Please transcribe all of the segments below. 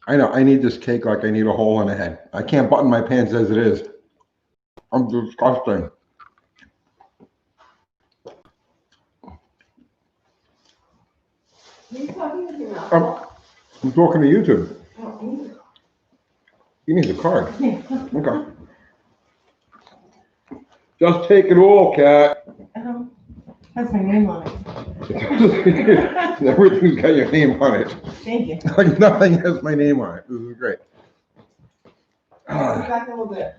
I know, I need this cake like I need a hole in the head. I can't button my pants as it is. I'm disgusting. Are you talking with your mouth? I'm talking to YouTube. Oh, You need the card. Okay. Just take it all, Cat. Has my name on it. Everything's got your name on it. Thank you. Like nothing has my name on it. This is great. Back a little bit.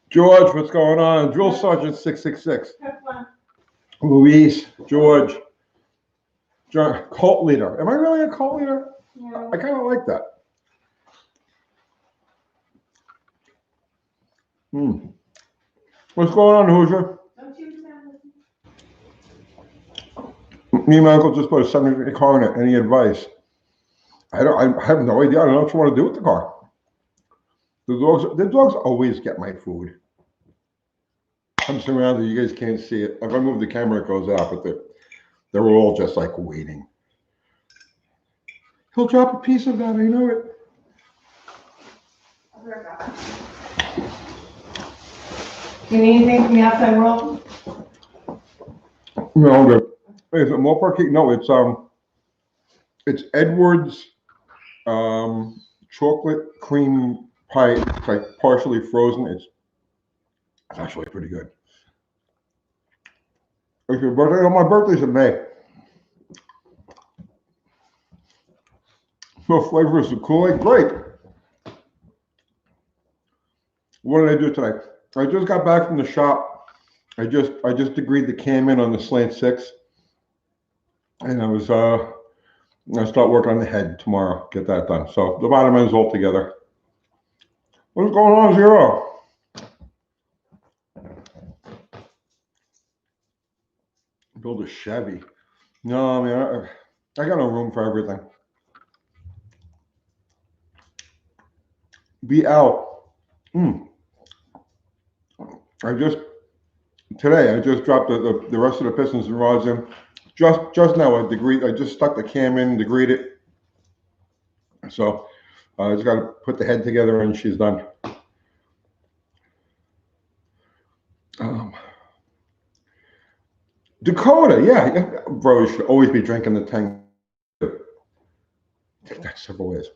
George, what's going on? Drill Sergeant 666. Have fun. Luis, George, John, cult leader. Am I really a cult leader? Yeah. I kind of like that. What's going on, Hoosier? Don't you sound Me and my uncle just put a 70 car in it. Any advice? I have no idea. I don't know what you want to do with the car. The dogs always get my food. I'm surrounded. You guys can't see it. If I move the camera, it goes out, but they're all just like waiting. He'll drop a piece of that. I know it. I'll be right back. Do you need anything from the outside world? No, I'm good. Is it Mopar cake? No, it's Edwards chocolate cream pie. It's like partially frozen. It's actually pretty good. It's your birthday? Oh, my birthday's in May. So flavors of Kool-Aid, great. What did I do today? I just got back from the shop. I just degreed the cam in on the Slant 6. And I start working on the head tomorrow, get that done. So the bottom end's all together. What's going on, Zero? Build a Chevy. No, I mean, I got no room for everything. Be out. Today I just dropped the rest of the pistons and rods in. Just now I just stuck the cam in, degreed it. So I just got to put the head together and she's done. Dakota, yeah, bro, you should always be drinking the tank. Take that several ways.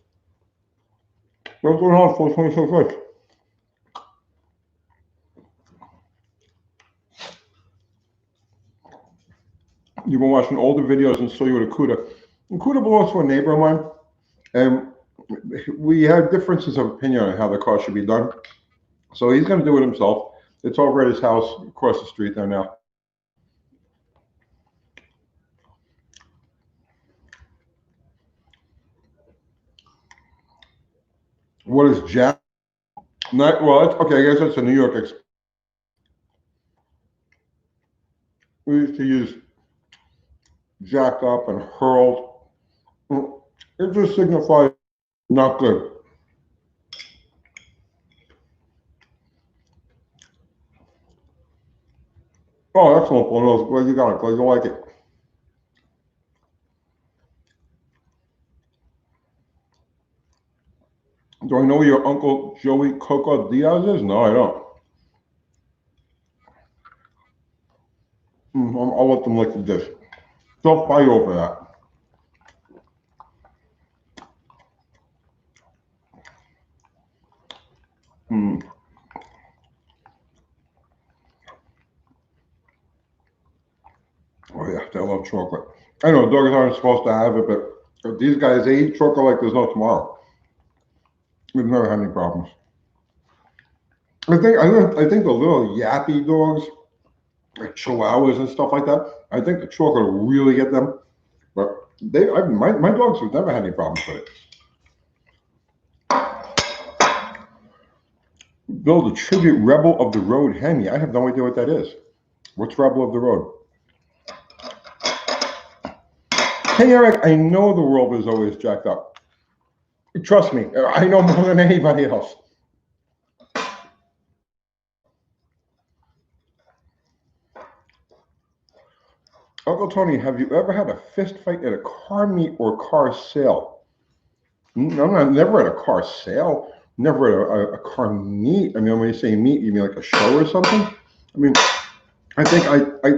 What's going on, 426? You've been watching older videos and saw you with a Cuda. And Cuda belongs to a neighbor of mine, and we have differences of opinion on how the car should be done. So he's going to do it himself. It's over at his house across the street there now. What is Jack? Not well. Okay, I guess that's a New York. We used to use jacked up and hurled. It just signifies not good. Oh, excellent, Bullnose. Glad you got it. Glad you like it. Do I know where your Uncle Joey Coco Diaz is? No, I don't. I'll let them lick the dish. Don't fight over that. Oh yeah, they love chocolate. I know dogs aren't supposed to have it, but these guys, they eat chocolate like there's no tomorrow. We've never had any problems. I think the little yappy dogs, like Chihuahuas and stuff like that, I think the chocolate will really get them. But my dogs have never had any problems with it. Build a tribute Rebel of the Road Hemi. I have no idea what that is. What's Rebel of the Road? Hey Eric, I know the world is always jacked up. Trust me, I know more than anybody else. Uncle Tony, have you ever had a fist fight at a car meet or car sale? I'm not never at a car sale, never at a car meet. I mean, when you say meet, you mean like a show or something? I mean, I think I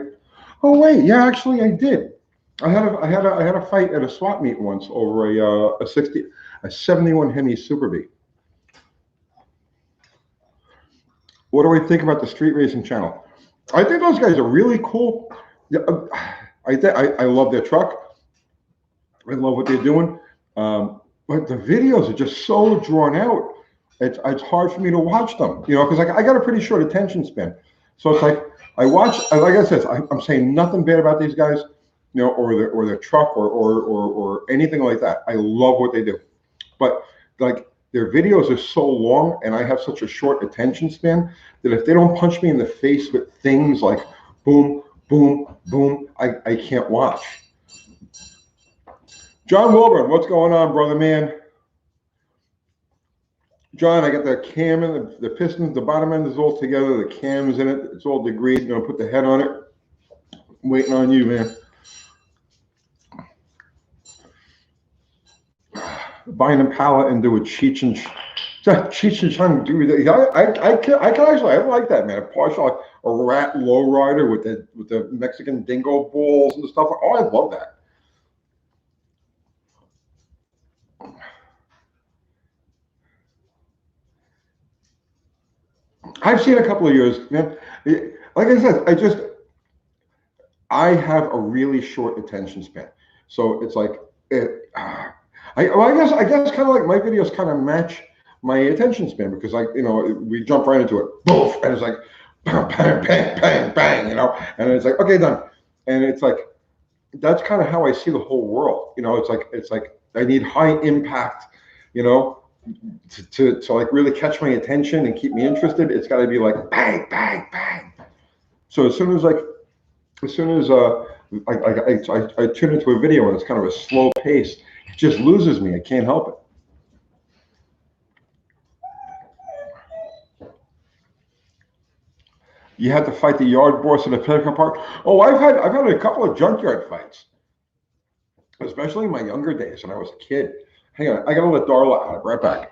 oh wait, yeah, actually I did. I had a fight at a swap meet once over a 71 Hemi Super B. What do I think about the street racing channel? I think those guys are really cool. Yeah, I love their truck. I love what they're doing. But the videos are just so drawn out. It's hard for me to watch them, because I got a pretty short attention span. So it's like I watch, like I said, I'm saying nothing bad about these guys, or their truck or anything like that. I love what they do, but like their videos are so long, and I have such a short attention span that if they don't punch me in the face with things like boom, boom, boom, I can't watch. John Wilburn, what's going on, brother man? John, I got the cam and the pistons, the bottom end is all together, the cam's in it, it's all degreed. I'm gonna put the head on it. I'm waiting on you, man. Buying a pallet and do a Cheech and Chong dude. I can actually, I like that, man. A partial, a rat lowrider with the Mexican dingo balls and stuff. Oh, I love that. I've seen a couple of years, man. Like I said, I have a really short attention span. So it's like, I guess kind of like my videos kind of match my attention span because we jump right into it, boof, and it's like, bang, bang, bang, bang, bang, and it's like, okay, done. And it's like, that's kind of how I see the whole world. It's like I need high impact, to like really catch my attention and keep me interested. It's got to be like bang, bang, bang. So as soon as I tune into a video and it's kind of a slow pace, it just loses me. I can't help it. You had to fight the yard boss in a pickup park. Oh, I've had a couple of junkyard fights, especially in my younger days when I was a kid. Hang on, I gotta let Darla out. I'll be right back.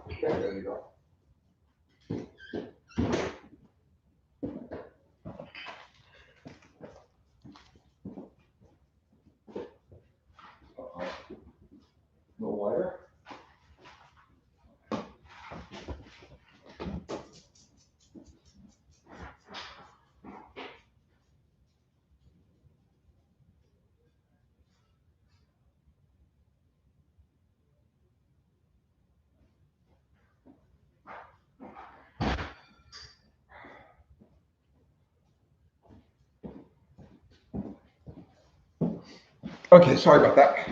Okay, there you go. No lighter. Okay, sorry about that.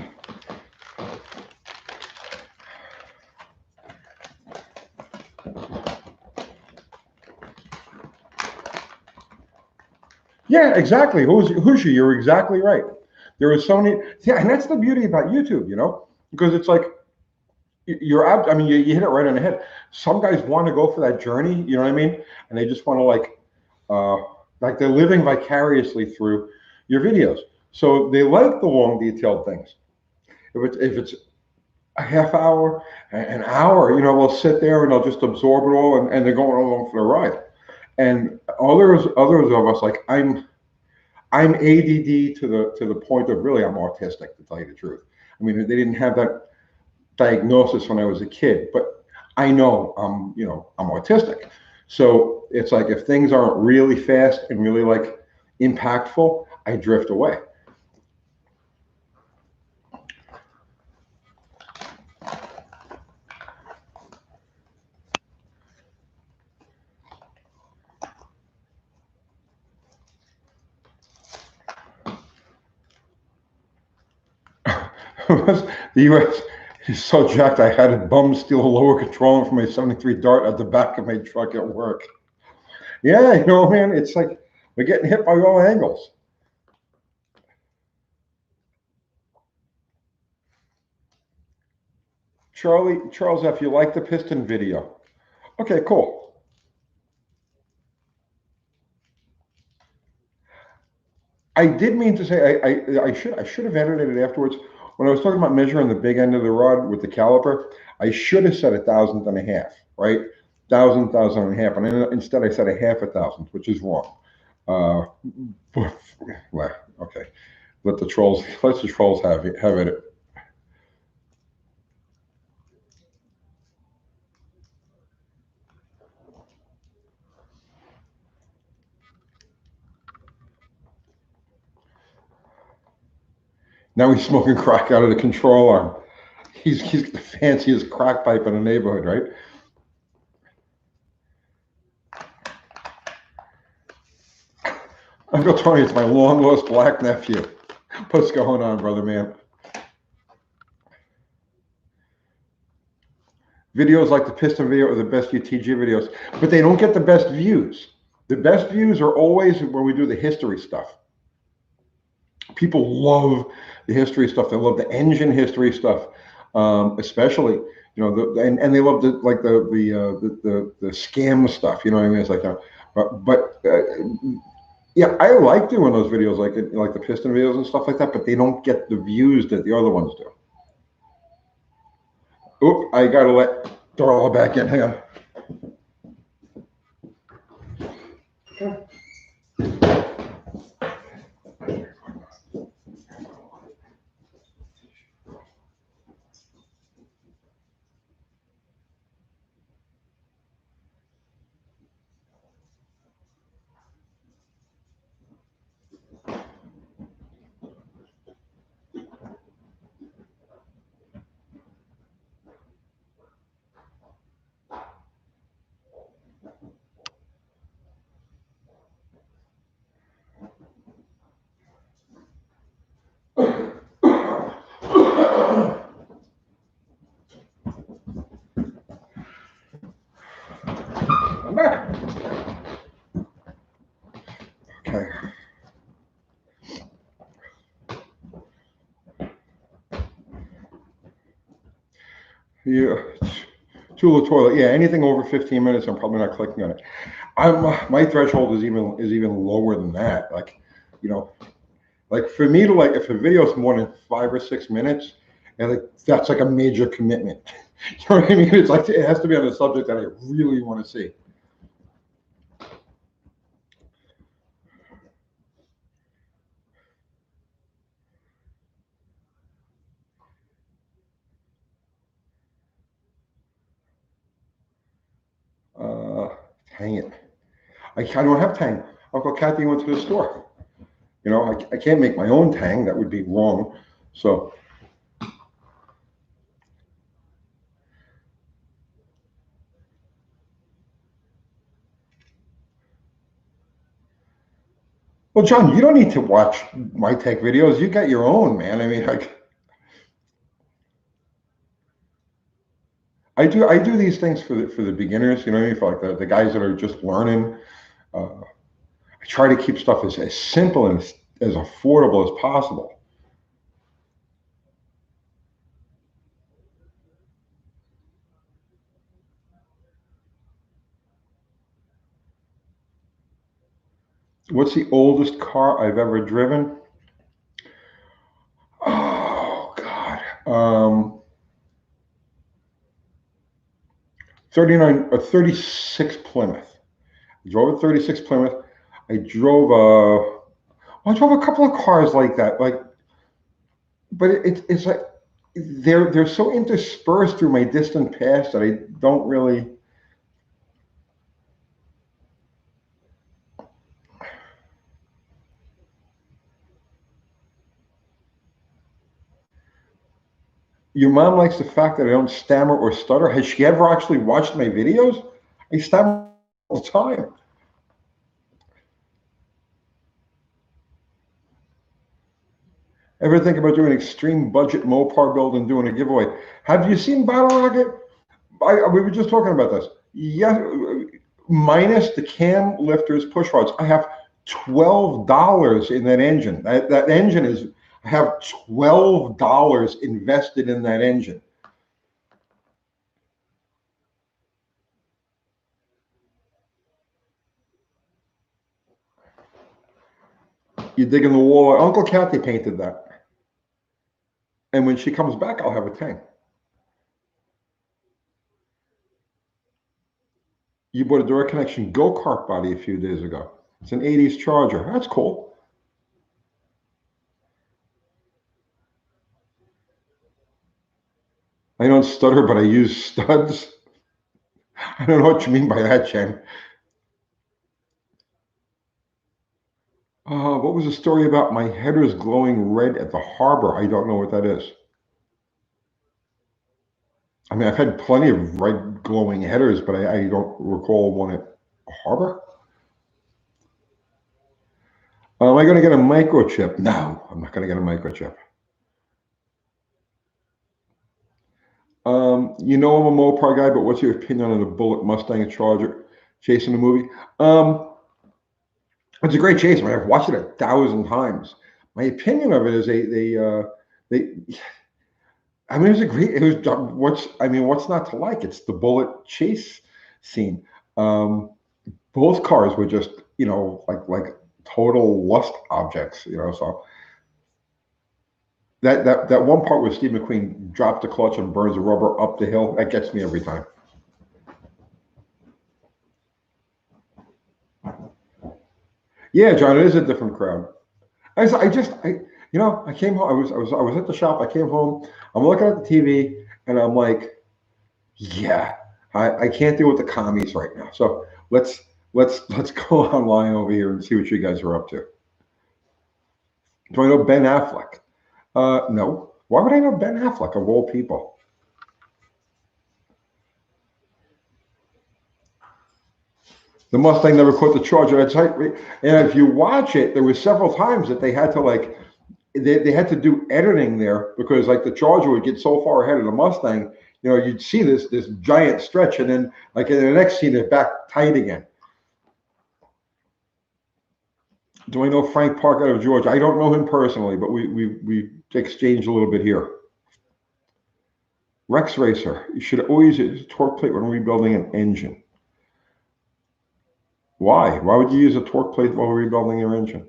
Yeah, exactly. Who's you? You're exactly right. There are so many. Yeah, and that's the beauty about YouTube, because it's like I mean, you hit it right on the head. Some guys want to go for that journey, you know what I mean? And they just want to like they're living vicariously through your videos. So they like the long, detailed things. If it's a half hour, an hour, they'll sit there and they'll just absorb it all, and they're going along for the ride. And others of us, like I'm ADD to the point of really I'm autistic, to tell you the truth. I mean, they didn't have that diagnosis when I was a kid, but I know I'm autistic. So it's like if things aren't really fast and really like impactful, I drift away. The U.S. is so jacked. I had a bum steal a lower control from my '73 Dart at the back of my truck at work. Yeah, man, it's like we're getting hit by all angles. Charles F., you like the piston video? Okay, cool. I did mean to say I should have edited it afterwards. when I was talking about measuring the big end of the rod with the caliper, I should have said 1,500, right? 1,000 and a half, and instead I said a half 1,000, which is wrong. Okay, let the trolls have it. Now he's smoking crack out of the control arm. He's the fanciest crack pipe in the neighborhood, right? Uncle Tony, it's my long lost black nephew. What's going on, brother man? Videos like the piston video are the best UTG videos, but they don't get the best views. The best views are always when we do the history stuff. People love the history stuff. They love the engine history stuff, especially, you know, and they love the scam stuff. You know what I mean? It's like, yeah, I like doing those videos, like the piston videos and stuff like that, but they don't get the views that the other ones do. Oop, I gotta let Darla back in. Hang on. I'm back. Okay. Yeah, tool of toilet. Yeah, anything over 15 minutes, I'm probably not clicking on it. My threshold is even lower than that. Like, you know, like for me to like if a video is more than 5 or 6 minutes, and like that's like a major commitment. You know what I mean? It's like it has to be on a subject that I really want to see. Hang it. I don't have Tang. Uncle Kathy went to the store. You know, I can't make my own Tang. That would be wrong. So, well, John, you don't need to watch my tech videos. You got your own, man. I mean, I do these things for the beginners. You know what I mean? For like the guys that are just learning. I try to keep stuff as simple and as affordable as possible. What's the oldest car I've ever driven? Oh God. 39 or 36 Plymouth. I drove a 36 Plymouth. I drove I drove a couple of cars like that. Like, but it's like they're so interspersed through my distant past that I don't really. Your mom likes the fact that I don't stammer or stutter. Has she ever actually watched my videos? I stammer all the time. Ever think about doing an extreme budget Mopar build and doing a giveaway? Have you seen Battle Rocket? We were just talking about this. Yeah, minus the cam lifters, push rods. I have $12 in that engine. That engine is. I have $12 invested in that engine. You dig in the wall. Uncle Kathy painted that. And when she comes back, I'll have a Tang. You bought a direct connection go-kart body a few days ago. It's an 80s Charger. That's cool. I don't stutter, but I use studs. I don't know what you mean by that, Chen. What was the story about my headers glowing red at the harbor? I don't know what that is. I mean, I've had plenty of red glowing headers, but I don't recall one at a harbor. Am I going to get a microchip? No, I'm not going to get a microchip. You know I'm a Mopar guy, but what's your opinion on the Bullet Mustang Charger chasing the movie? It's a great chase. I mean, I've watched it 1,000 times. My opinion of it is they I mean, what's not to like? It's the Bullet chase scene. Both cars were just, like total lust objects, so that one part where Steve McQueen drops the clutch and burns the rubber up the hill, that gets me every time. Yeah, John, it is a different crowd. I came home. I was at the shop. I came home. I'm looking at the TV, and I'm like, yeah, I can't deal with the commies right now. So let's go online over here and see what you guys are up to. Do I know Ben Affleck? No. Why would I know Ben Affleck of all people? The Mustang never caught the Charger. That's right. And if you watch it, there were several times that they had to they had to do editing there because like the Charger would get so far ahead of the Mustang, you'd see this giant stretch, and then like in the next scene, they're back tight again. Do I know Frank Park out of Georgia? I don't know him personally, but we exchanged a little bit here. Rex Racer, you should always use a torque plate when rebuilding an engine. Why? Why would you use a torque plate while rebuilding your engine?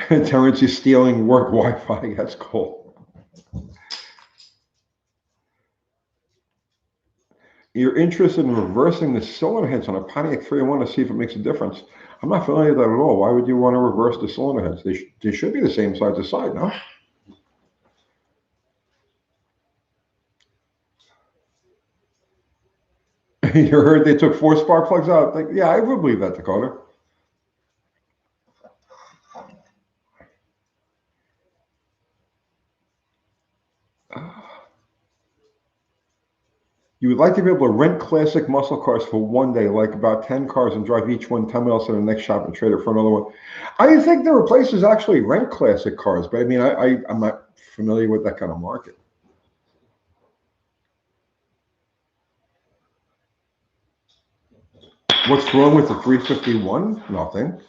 Terrence is stealing work Wi-Fi. That's cool. You're interested in reversing the cylinder heads on a Pontiac 301 to see if it makes a difference. I'm not familiar with that at all. Why would you want to reverse the cylinder heads? They should be the same side to side, no? You heard they took 4 spark plugs out? Yeah, I would believe that, Dakota. You would like to be able to rent classic muscle cars for one day, like about 10 cars, and drive each one 10 miles to the next shop and trade it for another one. I think there are places actually rent classic cars, but I mean, I'm not familiar with that kind of market. What's wrong with the 351? Nothing.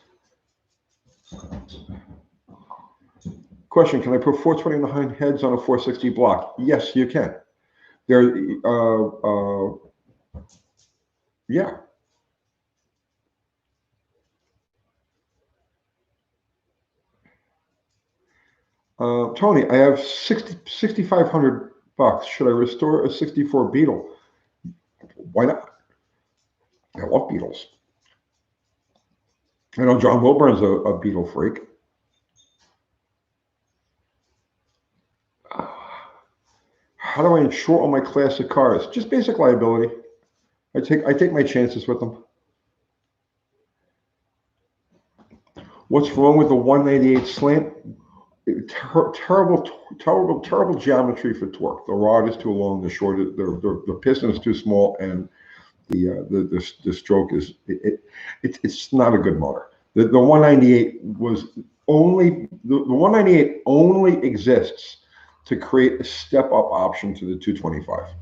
Question, can I put 429 heads on a 460 block? Yes, you can. Yeah. Tony, I have 6,500 bucks. Should I restore a 64 Beetle? Why not? I love Beetles. I know John Wilburn's a Beetle freak. How do I insure all my classic cars? Just basic liability. I take my chances with them. What's wrong with the 198 slant? Terrible geometry for torque. The rod is too long, the piston is too small, and the stroke is it's not a good motor. The 198 was only the 198 only exists to create a step up option to the 225.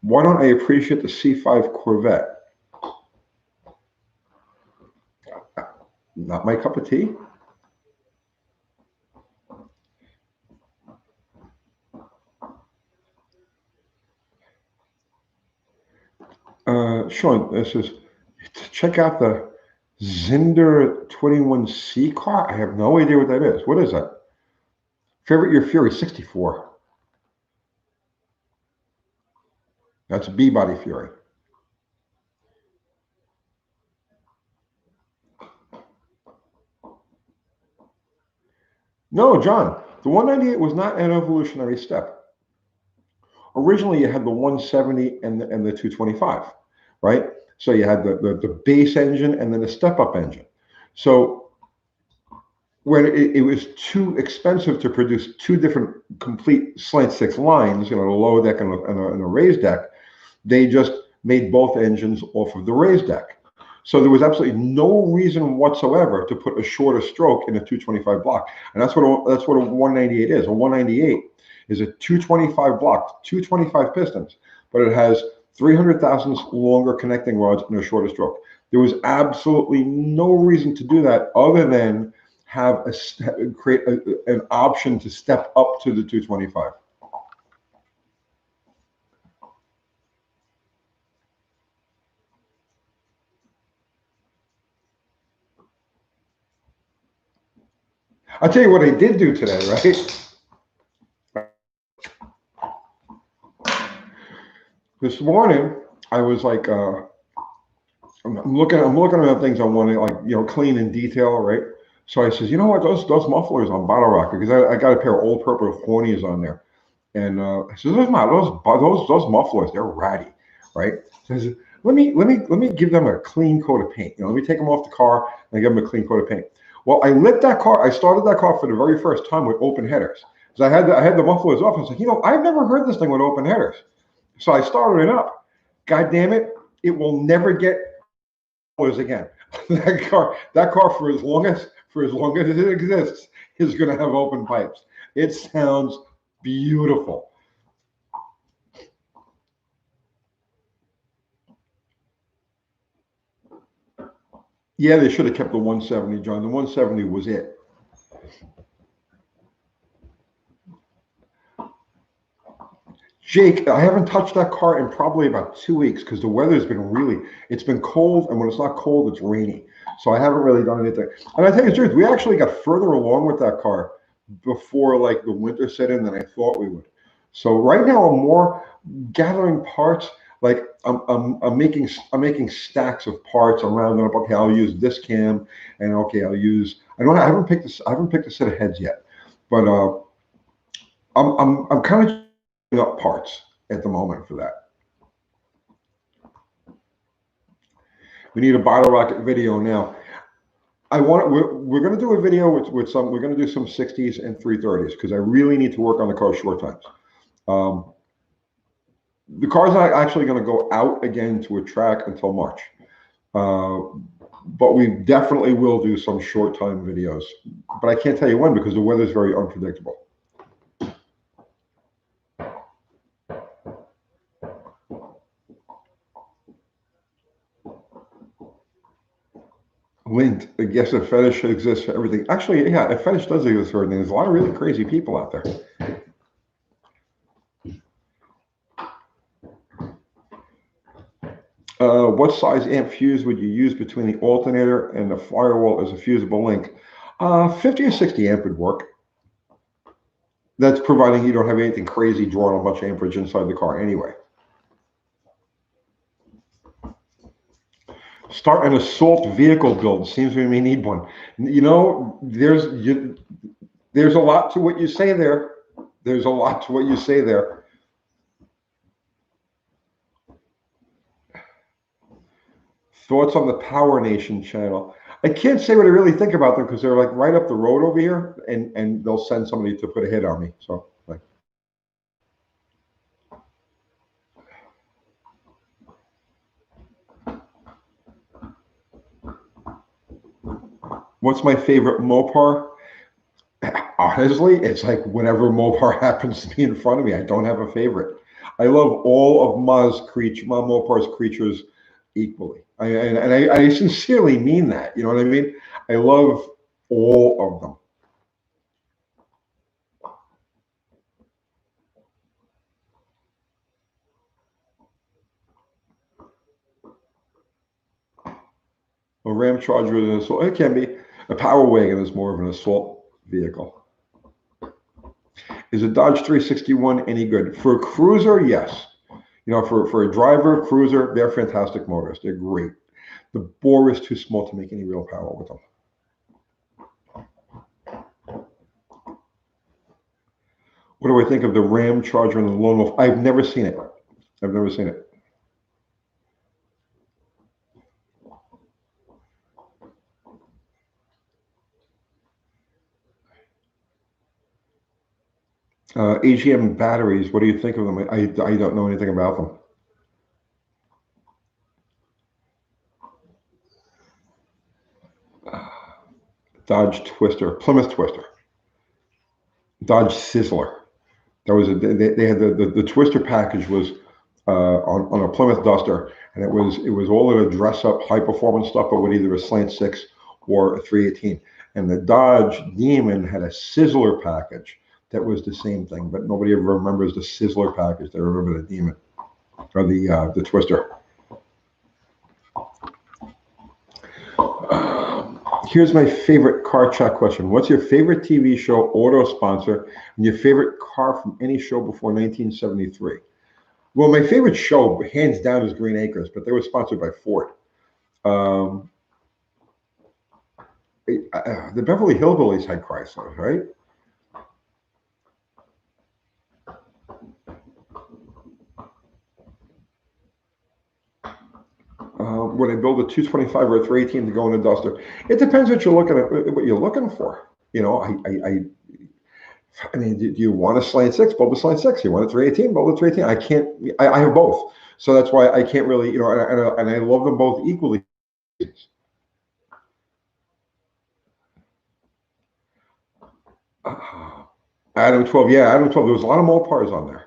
Why don't I appreciate the C5 Corvette? Not my cup of tea. Sean, this is check out the Zinder 21C car. I have no idea what that is. What is that? Favorite Year Fury 64. That's a B-body Fury. No, John, the 198 was not an evolutionary step. Originally, you had the 170 and the 225, right? So you had the base engine and then the step-up engine. So when it was too expensive to produce two different complete slant six lines, you know, the lower deck and a raised deck, they just made both engines off of the raised deck. So there was absolutely no reason whatsoever to put a shorter stroke in a 225 block. And that's what a 198 is. A 198 is a 225 block, 225 pistons, but it has 300 thousandths longer connecting rods and a shorter stroke. There was absolutely no reason to do that other than have create an option to step up to the 225. I'll tell you what I did do today, right? This morning, I was like, I'm looking at things I want to, like, you know, clean in detail, right? So I says, you know what, those mufflers on Bottle Rocket, because I got a pair of old purple Hornies on there, and I says, those mufflers, they're ratty, right? So I says, let me give them a clean coat of paint. You know, let me take them off the car and give them a clean coat of paint. Well, I started that car for the very first time with open headers. So I had the mufflers off. I was like, you know, I've never heard this thing with open headers. So I started it up. God damn it, it will never get mufflers again. that car for as long as it exists is going to have open pipes. It sounds beautiful. Yeah, they should have kept the 170, John. The 170 was it. Jake, I haven't touched that car in probably about 2 weeks because the weather's been it's been cold, and when it's not cold, it's rainy. So I haven't really done anything. And I tell you the truth, we actually got further along with that car before like the winter set in than I thought we would. So right now I'm more gathering parts. Like I'm making stacks of parts. I'm rounding up. Okay, I'll use this cam, and okay, I haven't picked a set of heads yet, but I'm kind of up parts at the moment for that. We need a Bottle Rocket video now. We're going to do a video with some. We're going to do some 60s and 330s because I really need to work on the car short times. The car's not actually going to go out again to a track until March, but we definitely will do some short time videos. But I can't tell you when because the weather is very unpredictable. Lint, I guess a fetish exists for everything. Actually, yeah, a fetish does exist for everything. There's a lot of really crazy people out there. What size amp fuse would you use between the alternator and the firewall as a fusible link? 50 or 60 amp would work. That's providing you don't have anything crazy drawing a bunch of amperage inside the car anyway. Start an assault vehicle build. Seems we may need one. You know, there's a lot to what you say there. There's a lot to what you say there. Thoughts on the Power Nation channel? I can't say what I really think about them because they're like right up the road over here, and they'll send somebody to put a hit on me. So, like, what's my favorite Mopar? Honestly, it's like whatever Mopar happens to be in front of me. I don't have a favorite. I love all of Mopar's creatures equally. I sincerely mean that. You know what I mean? I love all of them. Ram Charger is an assault. It can be. A Power Wagon is more of an assault vehicle. Is a Dodge 361 any good? For a cruiser, yes. You know, for a driver, cruiser, they're fantastic motors. They're great. The bore is too small to make any real power with them. What do I think of the Ram Charger and the Lone Wolf? I've never seen it. I've never seen it. AGM batteries, what do you think of them? I don't know anything about them. Dodge Twister, Plymouth Twister, Dodge Sizzler. That was they had the Twister package was on a Plymouth Duster, and it was all of the dress up high performance stuff, but with either a slant 6 or a 318. And the Dodge Demon had a Sizzler package that was the same thing, but nobody ever remembers the Sizzler package. They remember the Demon or the Twister. Here's my favorite car chat question. What's your favorite TV show, auto sponsor, and your favorite car from any show before 1973? Well, my favorite show, hands down, is Green Acres, but they were sponsored by Ford. The Beverly Hillbillies had Chrysler, right? Would I build a 225 or a 318 to go in a Duster? It depends what you're looking at, what you're looking for. You know, I mean, do you want a slant 6? Build a slant 6. You want a 318? Build a 318. I can't. I have both, so that's why I can't really. You know, and I love them both equally. Adam 12, yeah, Adam 12. There was a lot of Mopars on there.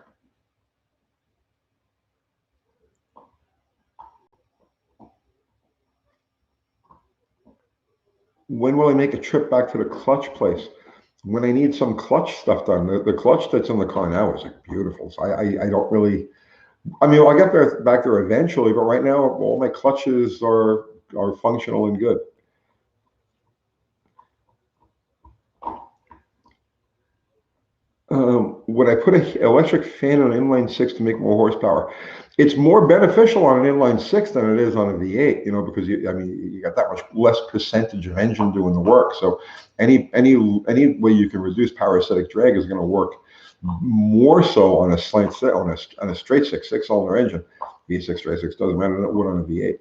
When will I make a trip back to the clutch place? When I need some clutch stuff done. The clutch that's in the car now is like beautiful. So I don't really. I mean, I'll get back there eventually, but right now all my clutches are functional and good. Would I put an electric fan on an inline 6 to make more horsepower? It's more beneficial on an inline 6 than it is on a V8, you know, because you got that much less percentage of engine doing the work. So any way you can reduce parasitic drag is going to work more so on a slant on a straight 6-cylinder engine. V6 straight 6 doesn't matter than it would on a V8.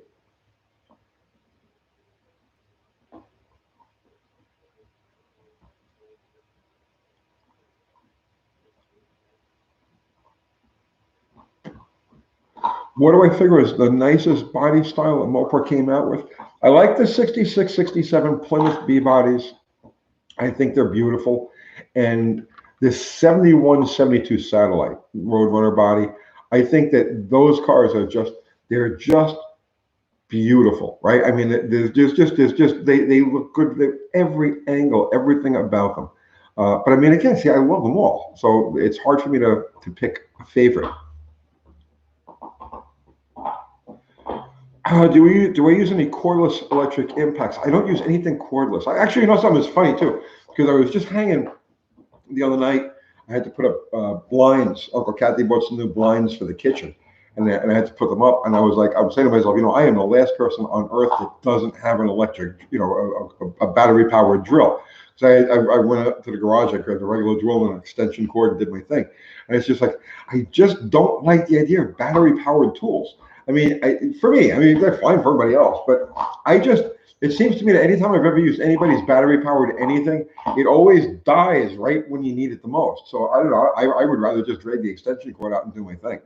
What do I figure is the nicest body style that Mopar came out with? I like the 66, 67 Plymouth B bodies. I think they're beautiful. And this 71, 72 Satellite Roadrunner body, I think that those cars are they're just beautiful, right? I mean, there's just they look good at every angle, everything about them. But I mean, again, see, I love them all. So it's hard for me to pick a favorite. Do I use any cordless electric impacts? I don't use anything cordless. I actually, you know, something that's funny too, because I was just hanging the other night. I had to put up blinds. Uncle Kathy bought some new blinds for the kitchen, and I had to put them up. And I was saying to myself, you know, I am the last person on earth that doesn't have an electric, you know, a battery powered drill. So I went up to the garage. I grabbed a regular drill and an extension cord and did my thing. And it's just like, I just don't like the idea of battery powered tools. I mean, for me, I mean, they're fine for everybody else, but it seems to me that anytime I've ever used anybody's battery powered anything, it always dies right when you need it the most. So I don't know. I would rather just drag the extension cord out and do my thing.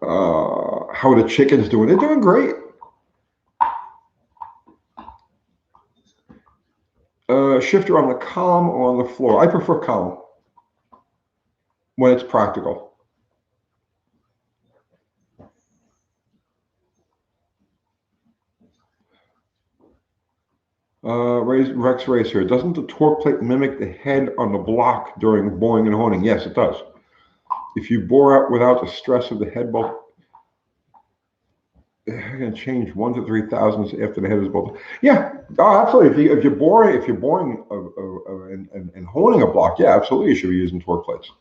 How are the chickens doing? They're doing great. Shifter on the column or on the floor? I prefer column when it's practical. Rex Racer, doesn't the torque plate mimic the head on the block during boring and honing? Yes, it does. If you bore out without the stress of the head bolt, it can change 1 to 3 thousandths after the head is bolted. Yeah, oh, absolutely. If you're boring and honing a block, yeah, absolutely, you should be using torque plates.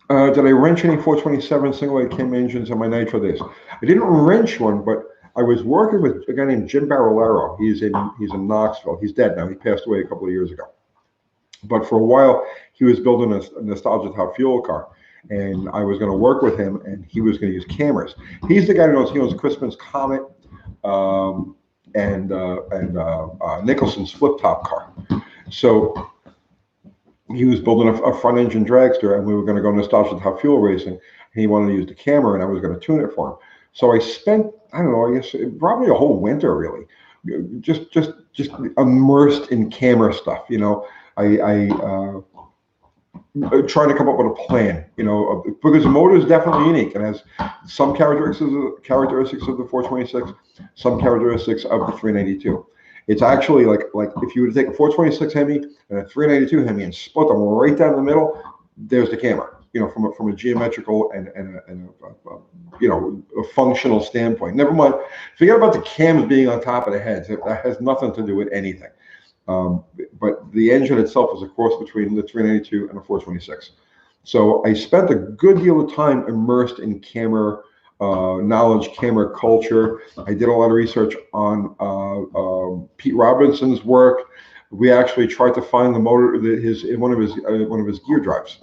Did I wrench any 427 single-eight cam engines on my nitro days? I didn't wrench one, but I was working with a guy named Jim Barolero. He's in Knoxville. He's dead now. He passed away a couple of years ago. But for a while, he was building a Nostalgia Top Fuel car, and I was going to work with him, and he was going to use cameras. He's the guy who knows Crispin's Comet and Nicholson's flip-top car. So he was building a front engine dragster, and we were going to go Nostalgia Top Fuel racing. And he wanted to use the camera, and I was going to tune it for him. So I spent, I don't know, I guess probably a whole winter really, just immersed in camera stuff. You know, I trying to come up with a plan. You know, because the motor is definitely unique. It has some characteristics of the 426, some characteristics of the 392. It's actually like if you were to take a 426 Hemi and a 392 Hemi and split them right down the middle, there's the camera. You know, from a geometrical and a functional standpoint. Never mind, forget about the cams being on top of the heads. That has nothing to do with anything. But the engine itself is a cross between the 392 and the 426. So I spent a good deal of time immersed in camera knowledge, camera culture. I did a lot of research on Pete Robinson's work. We actually tried to find the motor, one of his gear drives,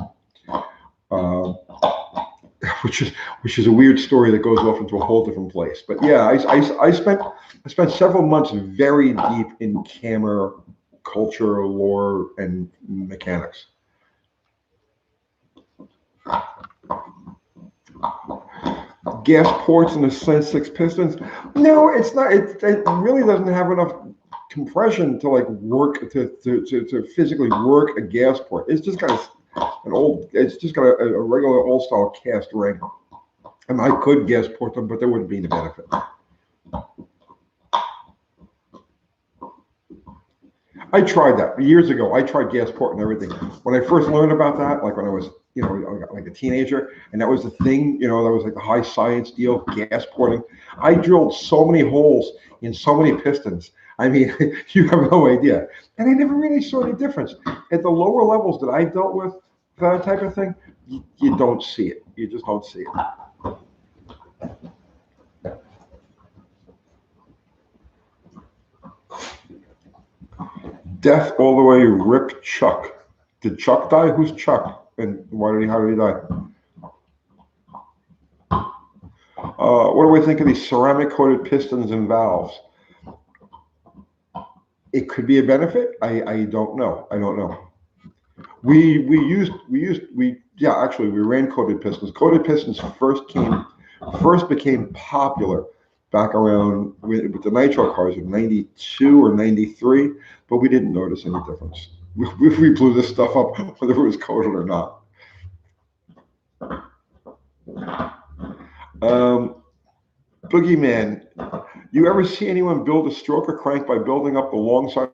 which is a weird story that goes off into a whole different place. But yeah, I spent several months very deep in camera culture, lore, and mechanics. Gas ports and the Slant 6 pistons. No, it's not. It really doesn't have enough compression to like work to physically work a gas port. It's just got it's just got a regular old style cast ring. And I could gas port them, but there wouldn't be any benefit. I tried that years ago. I tried gas port and everything. When I first learned about that, like when I was, like a teenager, and that was the thing, that was like the high science deal, gas porting. I drilled so many holes in so many pistons. I mean, you have no idea. And I never really saw any difference. At the lower levels that I dealt with, that type of thing, you don't see it. You just don't see it. Death all the way, rip Chuck. Did Chuck die? Who's Chuck? And how did he die? What do we think of these ceramic coated pistons and valves? It could be a benefit. I don't know. I don't know. We ran coated pistons. Coated pistons first became popular back around with the nitro cars in 92 or 93, but we didn't notice any difference. We blew this stuff up whether it was coated or not. Boogeyman, you ever see anyone build a stroker crank by building up the long side?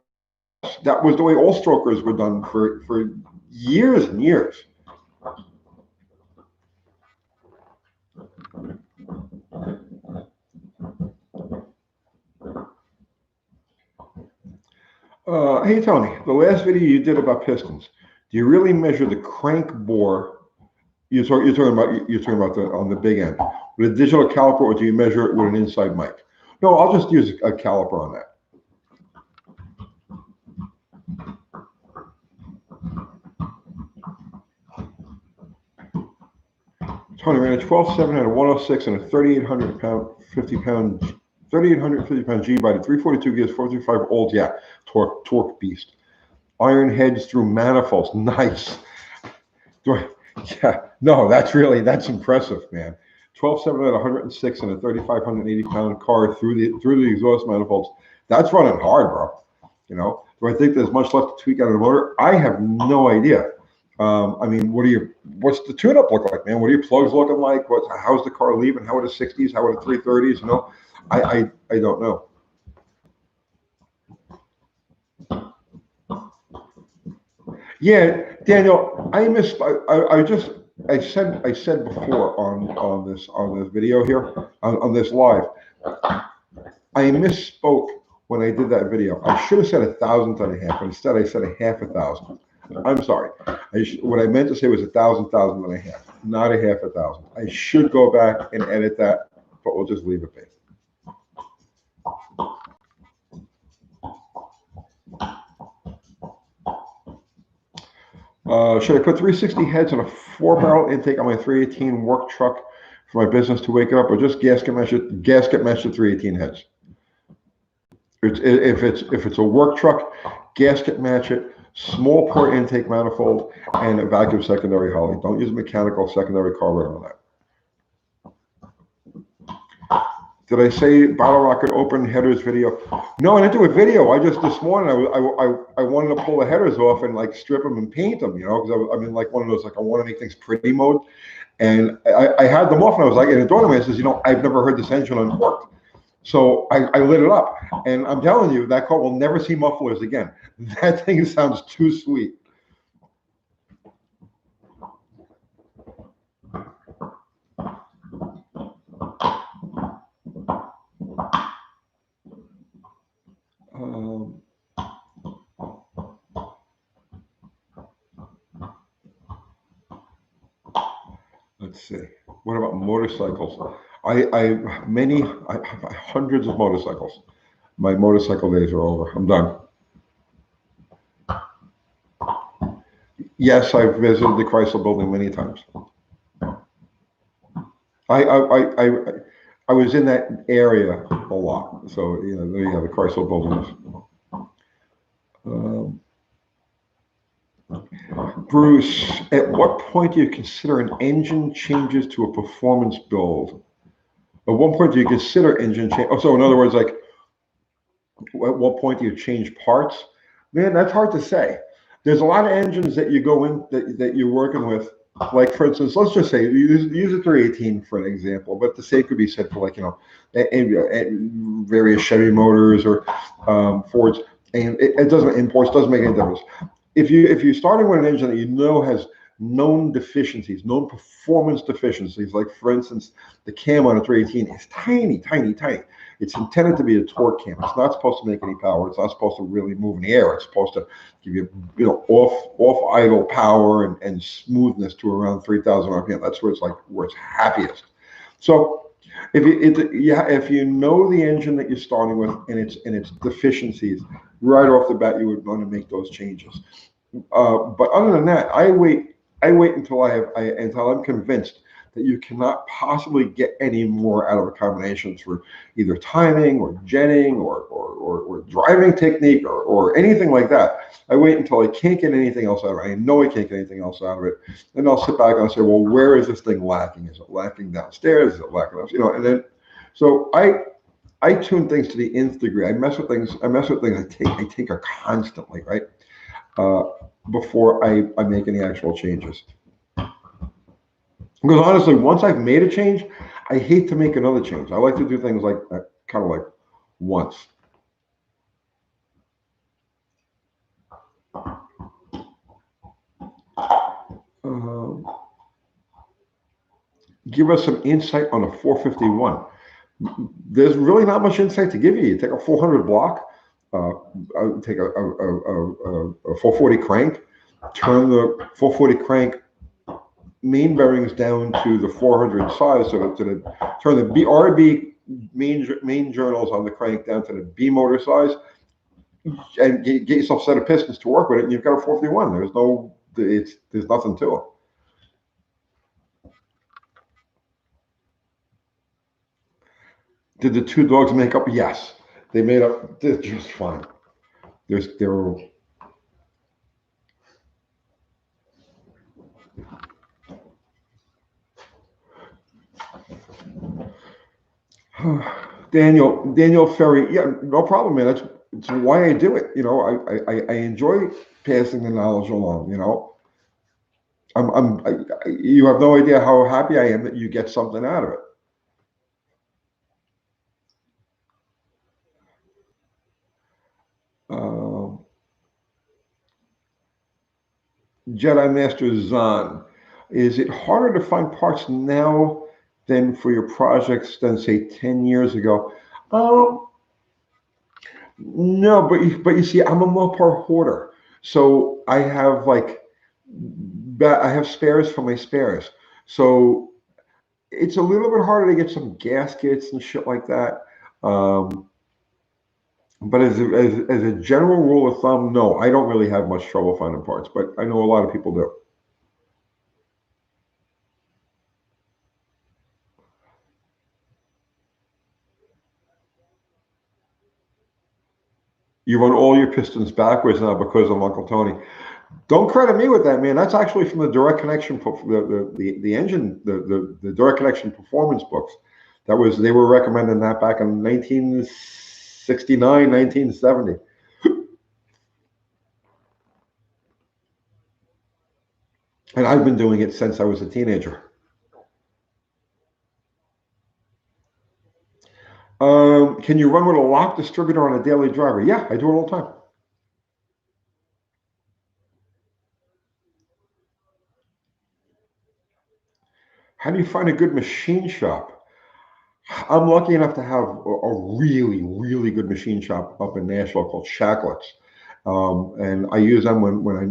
That was the way all strokers were done for years and years. Hey Tony, the last video you did about pistons, do you really measure the crank bore? You're talking about on the big end with a digital caliper, or do you measure it with an inside mic? No, I'll just use a caliper on that. Tony ran a 12.7 at a 106 and a 3,850 pound G by the 342 gears, 435 old, yeah, torque beast. Iron heads through manifolds, nice. Yeah, no, that's impressive, man. 12.7 at 106 and a 3,580 pound car through the exhaust manifolds. That's running hard, bro. Do I think there's much left to tweak out of the motor? I have no idea. I mean, what's the tune-up look like, man? What are your plugs looking like? How's the car leaving? How are the 60s? How are the 330s? You know, I don't know. Yeah, Daniel, I said before on this video here on this live, I misspoke when I did that video. I should have said 1,000.5, but instead I said a half 1,000. I'm sorry. What I meant to say was 1,000.5, not a half 1,000. I should go back and edit that, but we'll just leave it be. Should I put 360 heads and a 4-barrel intake on my 318 work truck for my business to wake it up, or just gasket mesh the 318 heads? If it's a work truck, gasket match it, small port intake manifold, and a vacuum secondary Holly. Don't use a mechanical secondary carburetor on that. Did I say Bottle Rocket open headers video? No, I didn't do a video. I just this morning I wanted to pull the headers off and like strip them and paint them, you know, because I'm in like one of those like I want to make things pretty mode, and I had them off and I was like, and it dawned on me, I says, you know, I've never heard this engine uncorked. So I lit it up, and I'm telling you, that car will never see mufflers again. That thing sounds too sweet. Let's see. What about motorcycles? I have hundreds of motorcycles. My motorcycle days are over. I'm done. Yes, I've visited the Chrysler building many times. I was in that area a lot. So, you know, there you have the Chrysler buildings. Bruce, at what point do you consider an engine changes to a performance build? At what point do you consider engine change? Oh, so in other words, like, at what point do you change parts? Man, that's hard to say. There's a lot of engines that you go in that you're working with. Like, for instance, let's just say use a 318 for an example, but the same could be said for, like, you know, various Chevy motors or Fords, and it doesn't make any difference. If you're starting with an engine that you know has known deficiencies, known performance deficiencies, like for instance, the cam on a 318 is tiny, tiny, tiny. It's intended to be a torque cam. It's not supposed to make any power. It's not supposed to really move in the air. It's supposed to give you, you know, off idle power and smoothness to around 3,000 RPM. That's where it's happiest. So if you know the engine that you're starting with and its deficiencies, right off the bat, you would want to make those changes. But other than that, I wait until until I'm convinced that you cannot possibly get any more out of a combination through either timing or jetting or driving technique or anything like that. I wait until I can't get anything else out of it. I know I can't get anything else out of it. Then I'll sit back and I'll say, well, where is this thing lacking? Is it lacking downstairs? Is it lacking upstairs? You know, and then so I tune things to the nth degree. I mess with things I tinker constantly, right? Before I make any actual changes. Because honestly, once I've made a change, I hate to make another change. I like to do things like that, kind of like once. Give us some insight on a 451. There's really not much insight to give you. You take a 400 block, take a 440 crank, turn the 440 crank main bearings down to the 400 size, so to turn the RB main journals on the crank down to the B motor size, and get yourself a set of pistons to work with it, and you've got a 451. There's nothing to it. Did the two dogs make up? Yes, they made up. They're just fine. They're Daniel Ferry, yeah, no problem, man. That's why I do it. You know, I enjoy passing the knowledge along. You know, You have no idea how happy I am that you get something out of it. Jedi Master Zahn, is it harder to find parts now than for your projects than say 10 years ago? No, but you see, I'm a Mopar hoarder, so I have I have spares for my spares. So it's a little bit harder to get some gaskets and shit like that. But as a general rule of thumb, no, I don't really have much trouble finding parts, but I know a lot of people do. You run all your pistons backwards now because of Uncle Tony. Don't credit me with that, man. That's actually from the direct connection, the engine, the direct connection performance books. They were recommending that back in 1969, 1970. And I've been doing it since I was a teenager. Can you run with a lock distributor on a daily driver? Yeah, I do it all the time. How do you find a good machine shop? I'm lucky enough to have a really, really good machine shop up in Nashville called Shacklett's, and I use them when I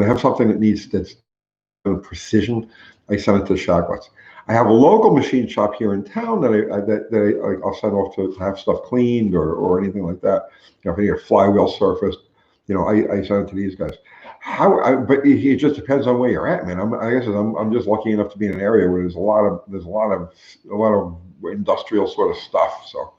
have something that's precision. I send it to Shacklett's. I have a local machine shop here in town that I'll send off to have stuff cleaned or anything like that. You know, if I need a flywheel surfaced, you know, I send it to these guys. But it just depends on where you're at, man. I'm just lucky enough to be in an area where there's a lot of industrial sort of stuff. So.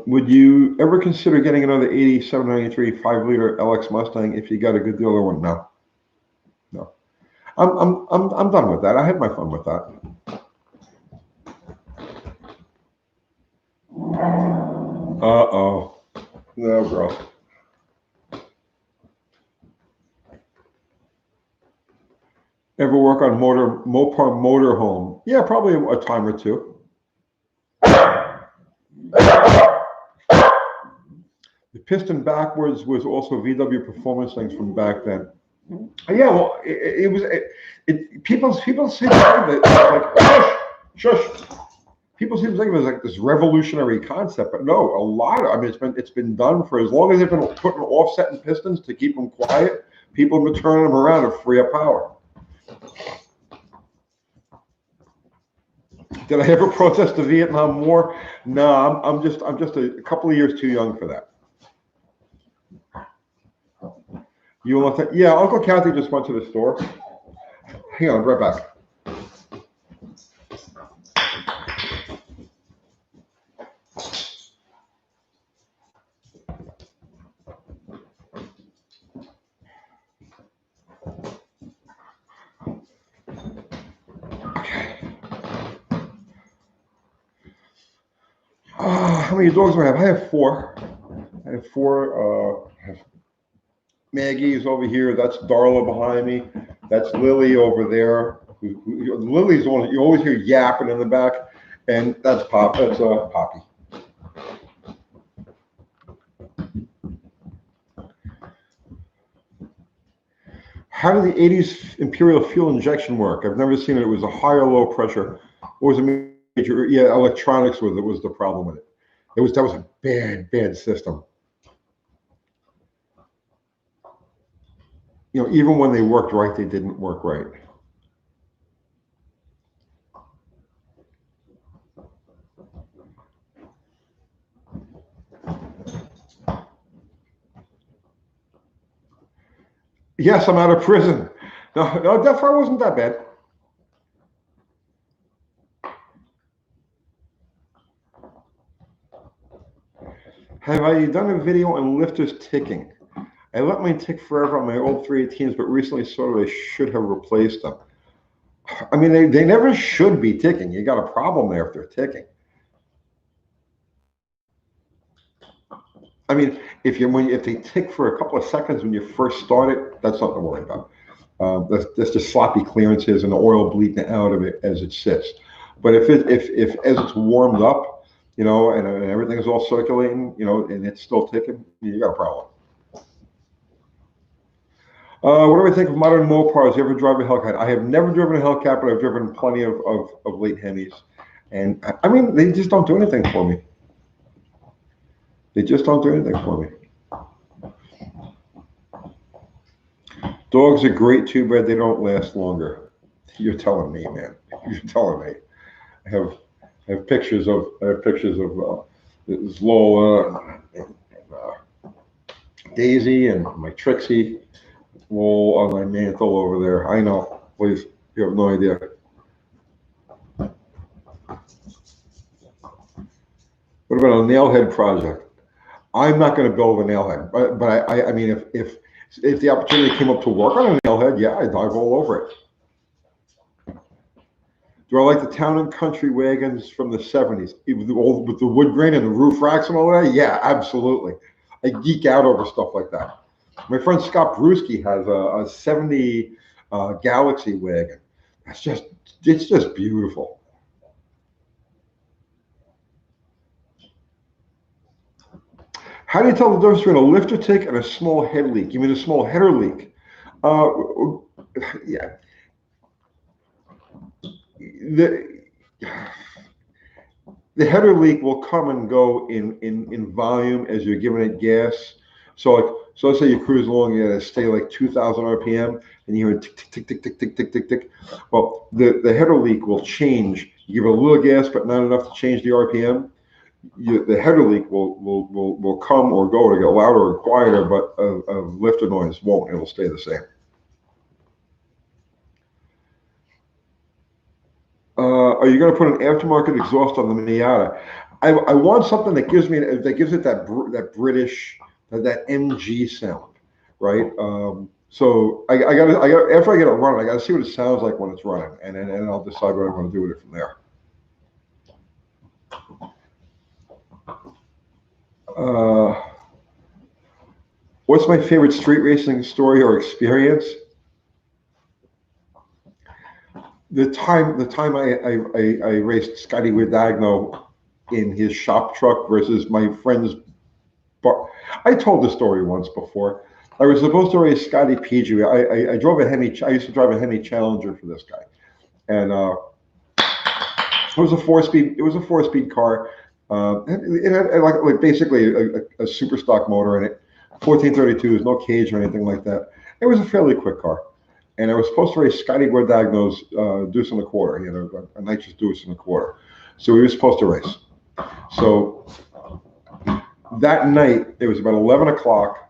Would you ever consider getting another 8793 5-liter LX Mustang if you got a good deal or one? No, no. I'm done with that. I had my fun with that. Uh-oh. No, bro. Ever work on Mopar motorhome? Yeah, probably a time or two. The piston backwards was also VW performance things from back then. Yeah, well, people seem to think that like shush. People seem to think it was like this revolutionary concept, but no, I mean, it's been done for as long as they've been putting offsetting pistons to keep them quiet. People have been turning them around to free up power. Did I ever protest the Vietnam War? No, I'm just a couple of years too young for that. You want to? Yeah, Uncle Kathy just went to the store. Hang on, I'll be right back. How many dogs do I have? I have four. Maggie's over here. That's Darla behind me. That's Lily over there. Lily's the one you always hear yapping in the back, and that's Poppy. How did the '80s Imperial fuel injection work? I've never seen it. It was a high or low pressure. Or was it major? Yeah, electronics was the problem with it. That was a bad system. You know, even when they worked right, they didn't work right. Yes, I'm out of prison. No, death row wasn't that bad. Have I done a video on lifters ticking? I let mine tick forever on my old 318s, but recently sort of I should have replaced them. I mean, they never should be ticking. You got a problem there if they're ticking. I mean, if they tick for a couple of seconds when you first start it, that's something to worry about. That's just sloppy clearances and the oil bleeding out of it as it sits. But if as it's warmed up, you know, and everything is all circulating, you know, and it's still ticking, you got a problem. What do I think of modern Mopars? You ever drive a Hellcat? I have never driven a Hellcat, but I've driven plenty of late Hemis. And I mean, they just don't do anything for me. They just don't do anything for me. Dogs are great too, but they don't last longer. You're telling me, man. You're telling me. I have pictures of this Lola and Daisy and my Trixie roll on my mantle over there. I know. Please, you have no idea. What about a nailhead project? I'm not going to build a nailhead, but I mean, if the opportunity came up to work on a nailhead, yeah, I'd dive all over it. Do I like the town and country wagons from the 70s with the wood grain and the roof racks and all that? Yeah, absolutely. I geek out over stuff like that. My friend Scott Brewski has a 70 Galaxy wagon. It's just beautiful. How do you tell the difference between a lifter tick and a small head leak? You mean a small header leak? Yeah. The header leak will come and go in volume as you're giving it gas. So let's say you cruise along, you gotta stay like 2,000 RPM, and you hear tick tick tick tick tick tick tick tick. Well, the header leak will change. You give it a little gas, but not enough to change the RPM. The header leak will come or go to get louder or quieter, but a lifter noise won't. It'll stay the same. Are you going to put an aftermarket exhaust on the Miata? I want something that gives it that British, that MG sound, right? So I got after I get it running, I got to see what it sounds like when it's running, and I'll decide what I want to do with it from there. What's my favorite street racing story or experience? The time I raced Scotty Guadagno in his shop truck versus my friend's bar. I told the story once before. I was supposed to race Scotty PG. I drove a Hemi. I used to drive a Hemi Challenger for this guy, and it was a 4-speed. It was a 4-speed car. It had like basically a super stock motor in it. 1432s, no cage or anything like that. It was a fairly quick car. And I was supposed to race Scotty Guadagno's deuce and a quarter. He had a nitrous deuce and a quarter. So we were supposed to race. So that night, it was about 11 o'clock.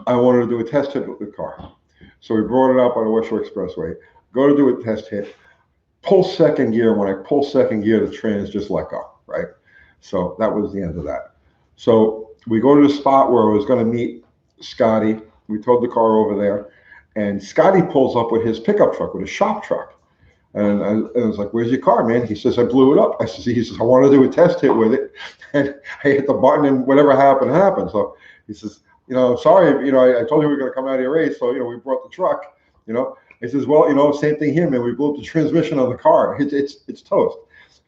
I wanted to do a test hit with the car. So we brought it up on the West Shore Expressway. Go to do a test hit. Pull second gear. When I pull second gear, the trans just let go, right? So that was the end of that. So we go to the spot where I was going to meet Scotty. We towed the car over there. And Scotty pulls up with his pickup truck, with a shop truck. And I was like, "Where's your car, man?" He says, "I blew it up." He says, "I want to do a test hit with it." And I hit the button and whatever happened, happened. So he says, "Sorry, I told you we were going to come out of your race. So, we brought the truck, He says, "Well, same thing here, man. We blew up the transmission on the car. It's toast."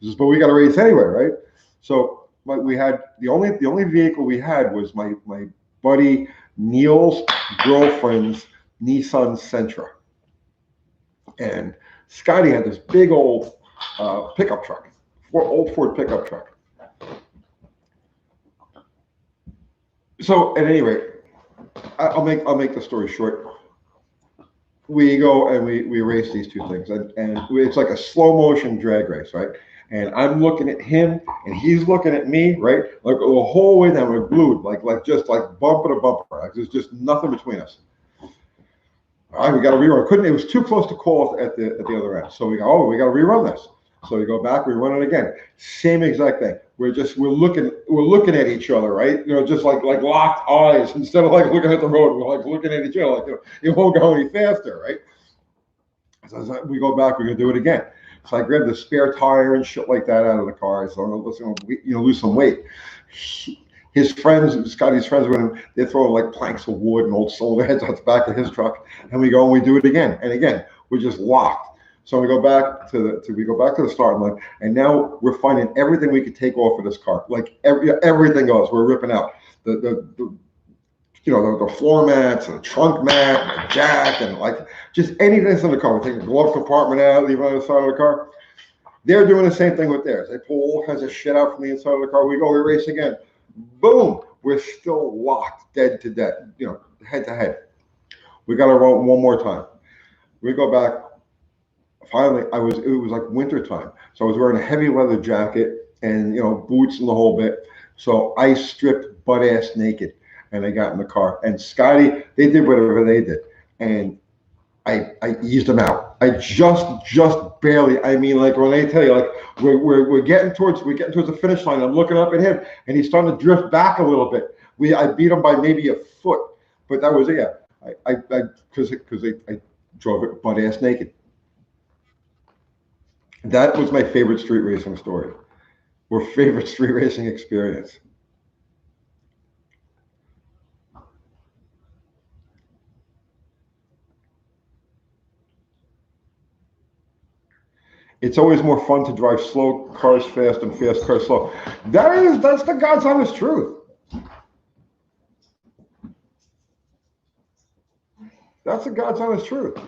He says, "But we got to race anyway, right?" So we had, the only vehicle we had was my buddy Neil's girlfriend's Nissan Sentra, and Scotty had this big old pickup truck, old Ford pickup truck. So at any rate, I'll make the story short. We go and we race these two things, and it's like a slow motion drag race, right? And I'm looking at him, and he's looking at me, right? Like the whole way down, we're glued, like just like bumper to bumper. Like there's just nothing between us. All right, we got to rerun. It was too close to call at the other end. So we go, we got to rerun this. So we go back, we run it again. Same exact thing. We're looking at each other, right? Just like locked eyes instead of like looking at the road. We're like looking at each other, like it won't go any faster, right? So we go back, we're gonna do it again. So I grabbed the spare tire and shit like that out of the car. So let's lose some weight. His friends, Scotty's friends with him, they throw like planks of wood and old cylinder heads out the back of his truck, and we go and we do it again and again. We're just locked. So we go back to the starting line, and now we're finding everything we could take off of this car. Like everything goes. We're ripping out the floor mats, and the trunk mat, and the jack, and like just anything that's in the car. We take the glove compartment out, leave it on the side of the car. They're doing the same thing with theirs. They pull all kinds of shit out from the inside of the car. We go, we race again. Boom! We're still locked, dead to dead, head to head. We got to run one more time. We go back. Finally, it was like winter time, so I was wearing a heavy leather jacket and boots and the whole bit. So I stripped butt ass naked, and I got in the car. And Scotty, they did whatever they did, and I eased them out. I just barely. I mean, like when they tell you, like we're getting towards the finish line. I'm looking up at him, and he's starting to drift back a little bit. I beat him by maybe a foot, but that was it. Yeah, because I drove it butt ass naked. That was my favorite street racing story, or favorite street racing experience. It's always more fun to drive slow cars fast and fast cars slow. That's the God's honest truth. That's the God's honest truth.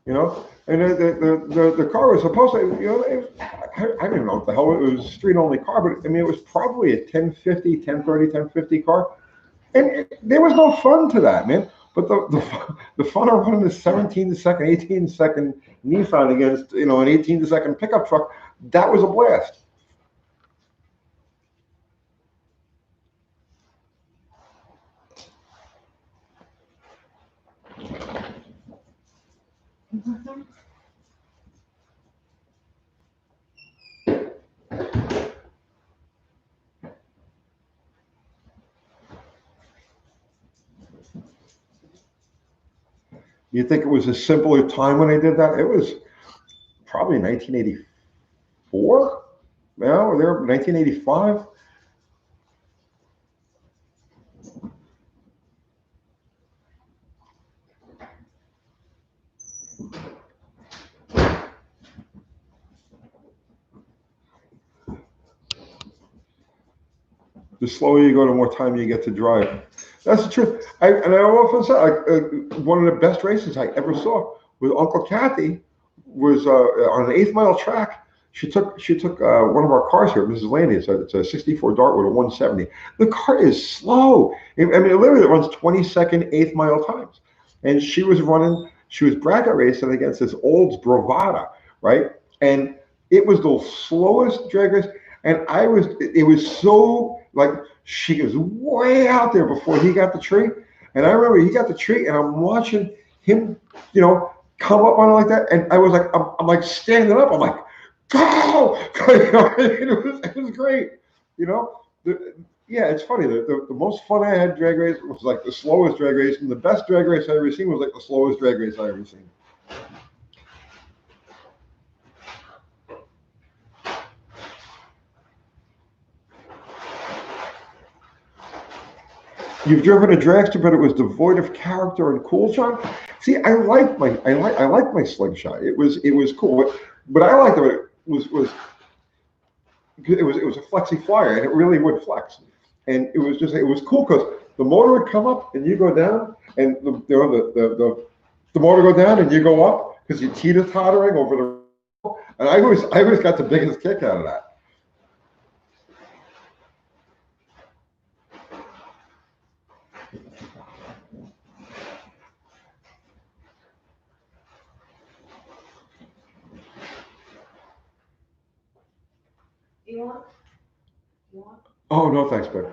And the car was supposed to, I don't even know what the hell it was, a street only car, but I mean, it was probably a 1050, 1030, 1050 car. And there was no fun to that, man. But the fun of running a 17-second, 18-second Nissan against, an 18-second pickup truck, that was a blast. You think it was a simpler time when I did that? It was probably 1984. No, or there 1985. The slower you go, the more time you get to drive. That's the truth. I often say, one of the best races I ever saw with Uncle Kathy was on an 8th-mile track. She took one of our cars here, Mrs. Landy. It's a 64 Dart with a 170. The car is slow. I mean, it literally runs 20-second 8th-mile times. And she was bracket racing against this Olds Bravada, right? And it was the slowest drag race. And it was so, like, she was way out there before he got the tree. And I remember he got the tree, and I'm watching him, come up on it like that. And I was like, I'm like standing up. I'm like, go! It was great. Yeah, it's funny. The most fun I had drag race was like the slowest drag race, and the best drag race I ever seen was like the slowest drag race I ever seen. You've driven a dragster, but it was devoid of character and cool, John. See, I like my slingshot. It was cool, but I liked it. It was a flexi flyer, and it really would flex. And it was cool because the motor would come up and you go down, and the motor go down and you go up because you teeter-tottering over the. And I always got the biggest kick out of that. You want? Oh, no, thanks, babe.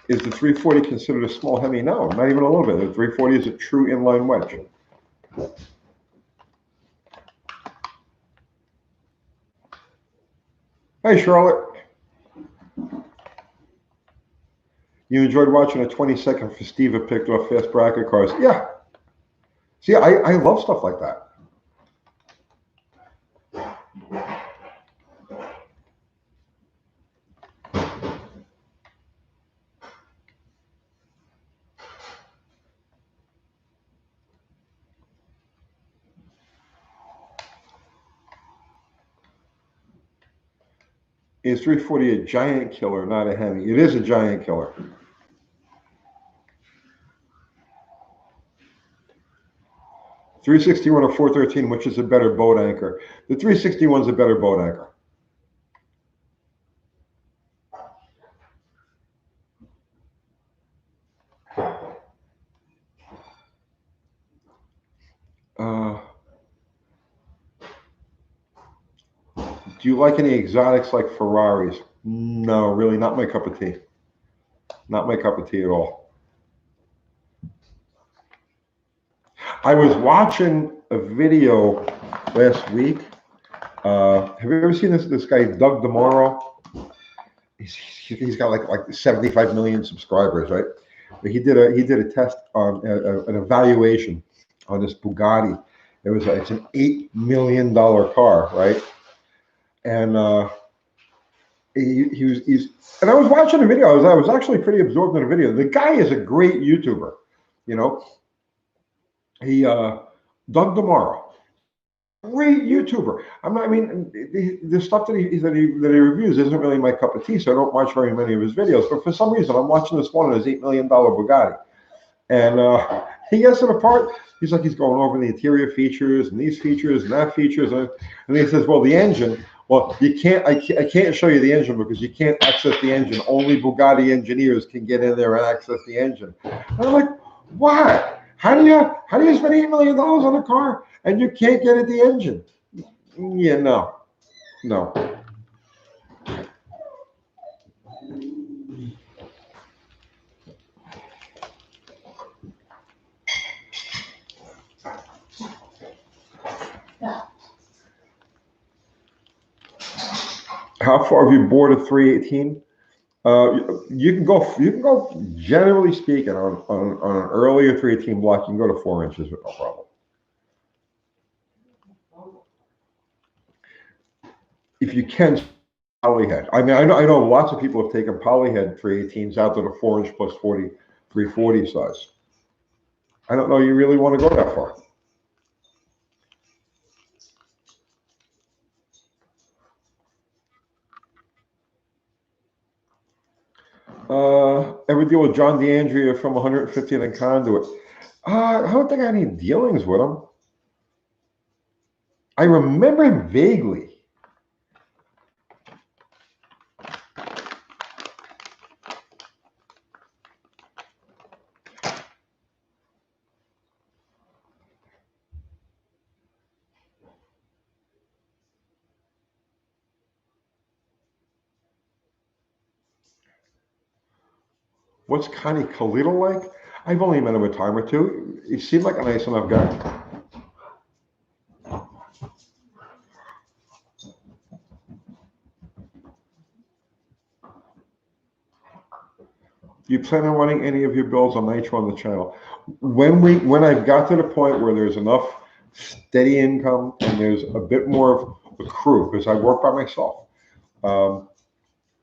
Is the 340 considered a small Hemi? No, not even a little bit. The 340 is a true inline wedge. Hey, Charlotte. You enjoyed watching a 20-second Festiva picked off fast bracket cars. Yeah. See, I love stuff like that. Is 340 a giant killer, not a Hemi? It is a giant killer. $361 or $413, which is a better boat anchor? The 361 is a better boat anchor. Do you like any exotics like Ferraris? No, really, not my cup of tea. Not my cup of tea at all. I was watching a video last week. Have you ever seen this guy, Doug DeMauro? He's got like 75 million subscribers, right? But he did a test on an evaluation on this Bugatti. It's an $8 million car, right? And he's and I was watching the video. I was actually pretty absorbed in the video. The guy is a great YouTuber, you know. He Doug DeMauro, great YouTuber. The stuff that he reviews isn't really my cup of tea, so I don't watch very many of his videos. But for some reason, I'm watching this one on his $8 million Bugatti, and he gets it apart. He's going over the interior features and these features and that features, and he says, "Well, the engine. Well, you can't. I can't show you the engine because you can't access the engine. Only Bugatti engineers can get in there and access the engine." And I'm like, "What? How do you spend $8 million on a car and you can't get at the engine?" Yeah, no. How far have you bored a 318? You can go. Generally speaking, on an earlier 318 block, you can go to 4 inches with no problem. If you can, polyhead. I know lots of people have taken polyhead 318s out to the 4-inch plus 40 340 size. I don't know you really want to go that far. Ever deal with John DeAndrea from 150 and Conduit? I don't think I had any dealings with him. I remember him vaguely. What's Connie Khalil like? I've only met him a time or two. He seemed like a nice enough guy. Do you plan on running any of your builds on Nitro on the channel? When I've got to the point where there's enough steady income and there's a bit more of a crew, because I work by myself,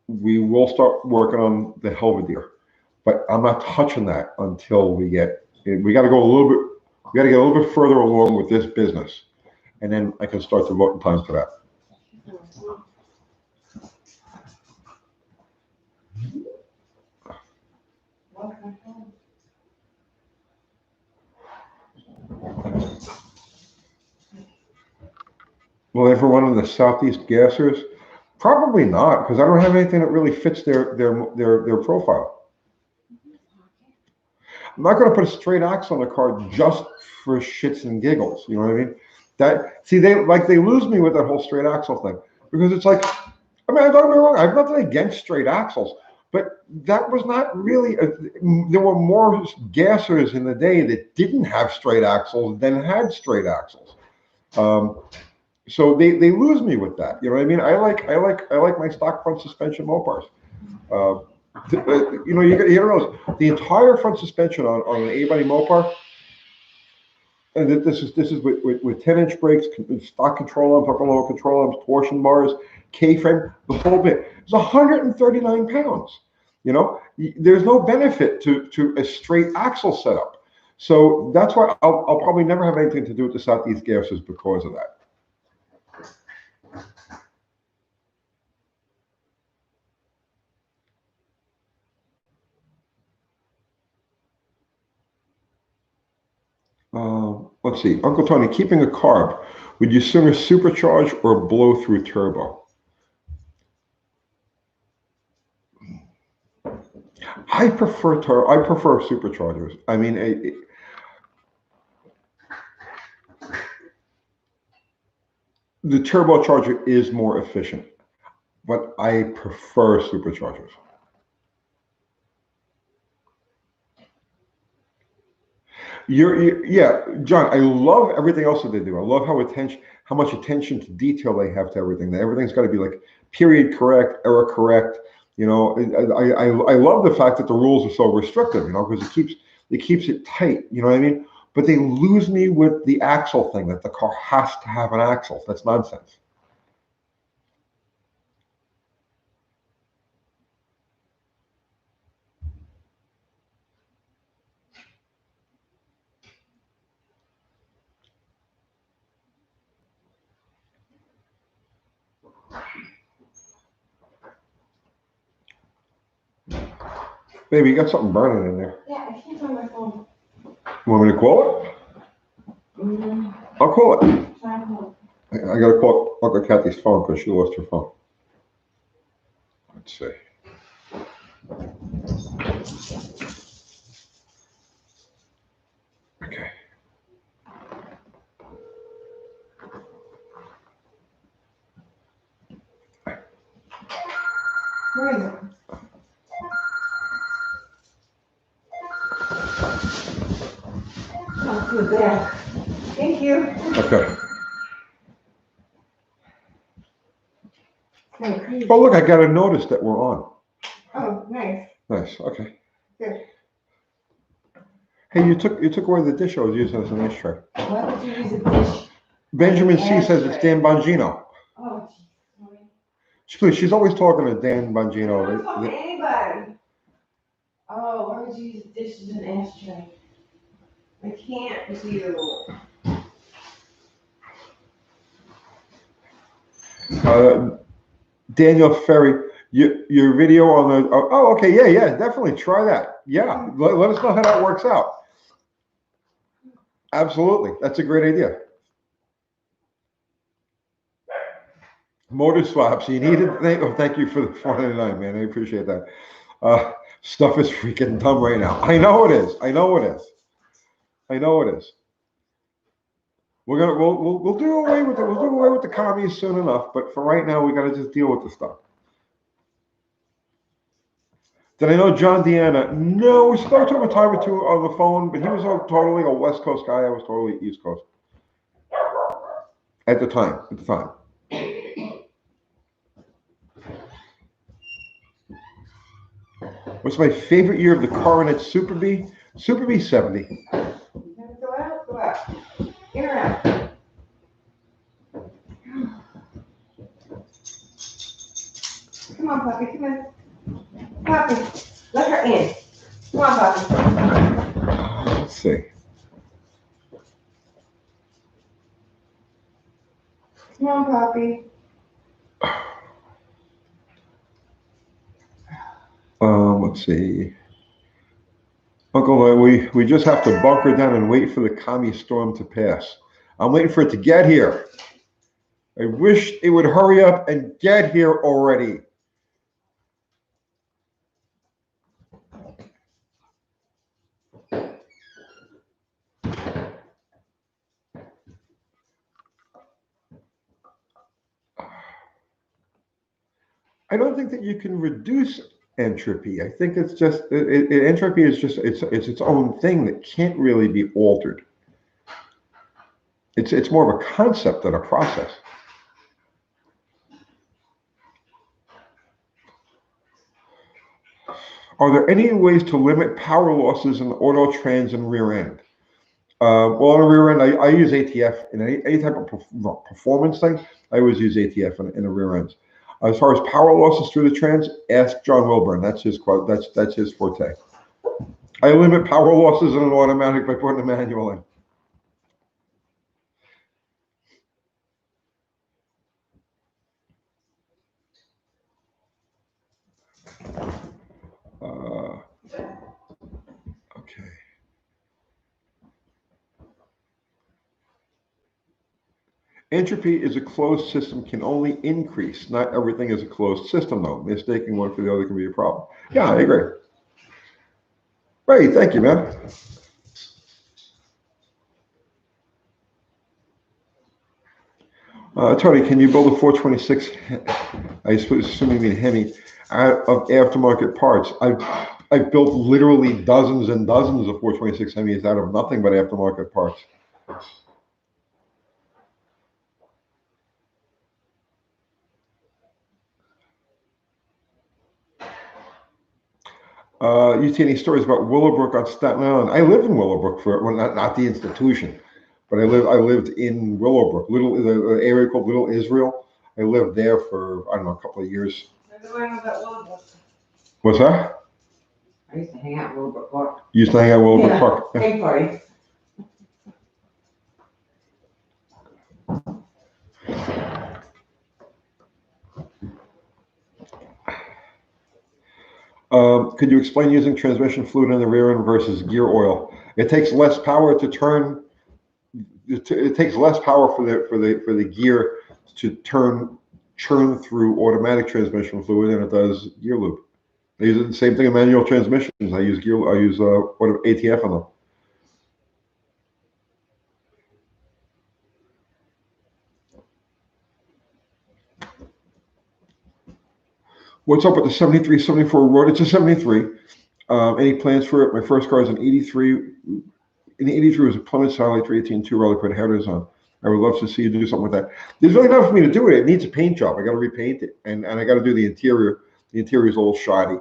we will start working on the Helvedere. But I'm not touching that until we got to go a little bit, we got to get a little bit further along with this business. And then I can start devoting time to that. Will they ever run in the Southeast gassers? Probably not, because I don't have anything that really fits their profile. I'm not going to put a straight axle on the car just for shits and giggles. You know what I mean? They lose me with that whole straight axle thing, because it's like, I don't get me wrong, I have nothing against straight axles, but that was not really. There were more gassers in the day that didn't have straight axles than had straight axles. So they lose me with that. You know what I mean? I like my stock front suspension Mopars. You know, you gotta realize the entire front suspension on an 8x Mopar, and this is with 10-inch brakes, stock control arms, upper lower control arms, torsion bars, K-frame, the whole bit. It's 139 pounds. You know, there's no benefit to a straight axle setup. So that's why I'll probably never have anything to do with the Southeast gases because of that. Let's see, Uncle Tony, keeping a carb, would you sooner supercharge or blow through turbo? I prefer superchargers. I mean, the turbocharger is more efficient, but I prefer superchargers. Yeah, John. I love everything else that they do. I love how much attention to detail they have to everything. Everything's got to be like period correct, error correct. You know, I love the fact that the rules are so restrictive. You know, because it keeps it tight. You know what I mean? But they lose me with the axle thing, that the car has to have an axle. That's nonsense. Baby, you got something burning in there. Yeah, I can't find my phone. You want me to call it? I'll call it. I gotta call Uncle Kathy's phone because she lost her phone. Let's see. Okay. Where is it? Oh, good there. Thank you. Okay. Kind of crazy. Oh, look, I got a notice that we're on. Oh, nice. Nice. Okay. Good. Hey, you took away the dish I was using as an ashtray. Why would you use a dish? Benjamin C says it's Dan Bongino. Oh, jeez. She's always talking to Dan I'm Bongino. not talking to anybody. Oh, why would you use a dish as an ashtray? I can't with you. Daniel Ferry, your video on the okay, yeah, definitely try that. Yeah, let us know how that works out. Absolutely, that's a great idea. Motor swaps, you need it. Thank you for the $4.99, man. I appreciate that. Stuff is freaking dumb right now. I know it is. We'll do away with it. We'll do away with the commies soon enough. But for right now, we got to just deal with the stuff. Did I know John Deanna? No, we spoke to him a time or two on the phone, but he was totally a West Coast guy. I was totally East Coast at the time. What's my favorite year of the Coronet Super B? Super B 70. Go out, go out. In or out? Come on, puppy, come in. Puppy, let her in. Come on, puppy. Let's see. Come on, puppy. Let's see. Uncle, we just have to bunker down and wait for the commie storm to pass. I'm waiting for it to get here. I wish it would hurry up and get here already. I don't think that you can reduce entropy. I think it's just entropy is just it's its own thing that can't really be altered. It's more of a concept than a process. Are there any ways to limit power losses in auto trans and rear end? Well, on the rear end, I use ATF in any type of performance thing. I always use ATF in the rear ends. As far as power losses through the trans, ask John Wilburn. That's his that's his forte. I limit power losses in an automatic by putting a manual in. Okay. Entropy is a closed system, can only increase. Not everything is a closed system, though. Mistaking one for the other can be a problem. Yeah, I agree. Great, thank you, man. Tony, can you build a 426? I assuming you mean Hemi, out of aftermarket parts. I've built literally dozens and dozens of 426 Hemis out of nothing but aftermarket parts. You see any stories about Willowbrook on Staten Island? I lived in Willowbrook well, not the institution, but I lived in Willowbrook, the area called Little Israel. I lived there for, I don't know, a couple of years. What's that? I used to hang out in Willowbrook Park. You used to hang out in Willowbrook Park? Big party. Could you explain using transmission fluid in the rear end versus gear oil? It takes less power to turn. It takes less power for the gear to churn through automatic transmission fluid than it does gear lube. I use the same thing in manual transmissions. I use ATF on them. What's up with the 73, 74 road? It's a 73. Any plans for it? My first car is an 83. In the 83 was a Plymouth Sally 318 Rally, put headers on. I would love to see you do something with that. There's really nothing for me to do with it. It needs a paint job. I got to repaint it, and I got to do the interior. The interior is a little shoddy,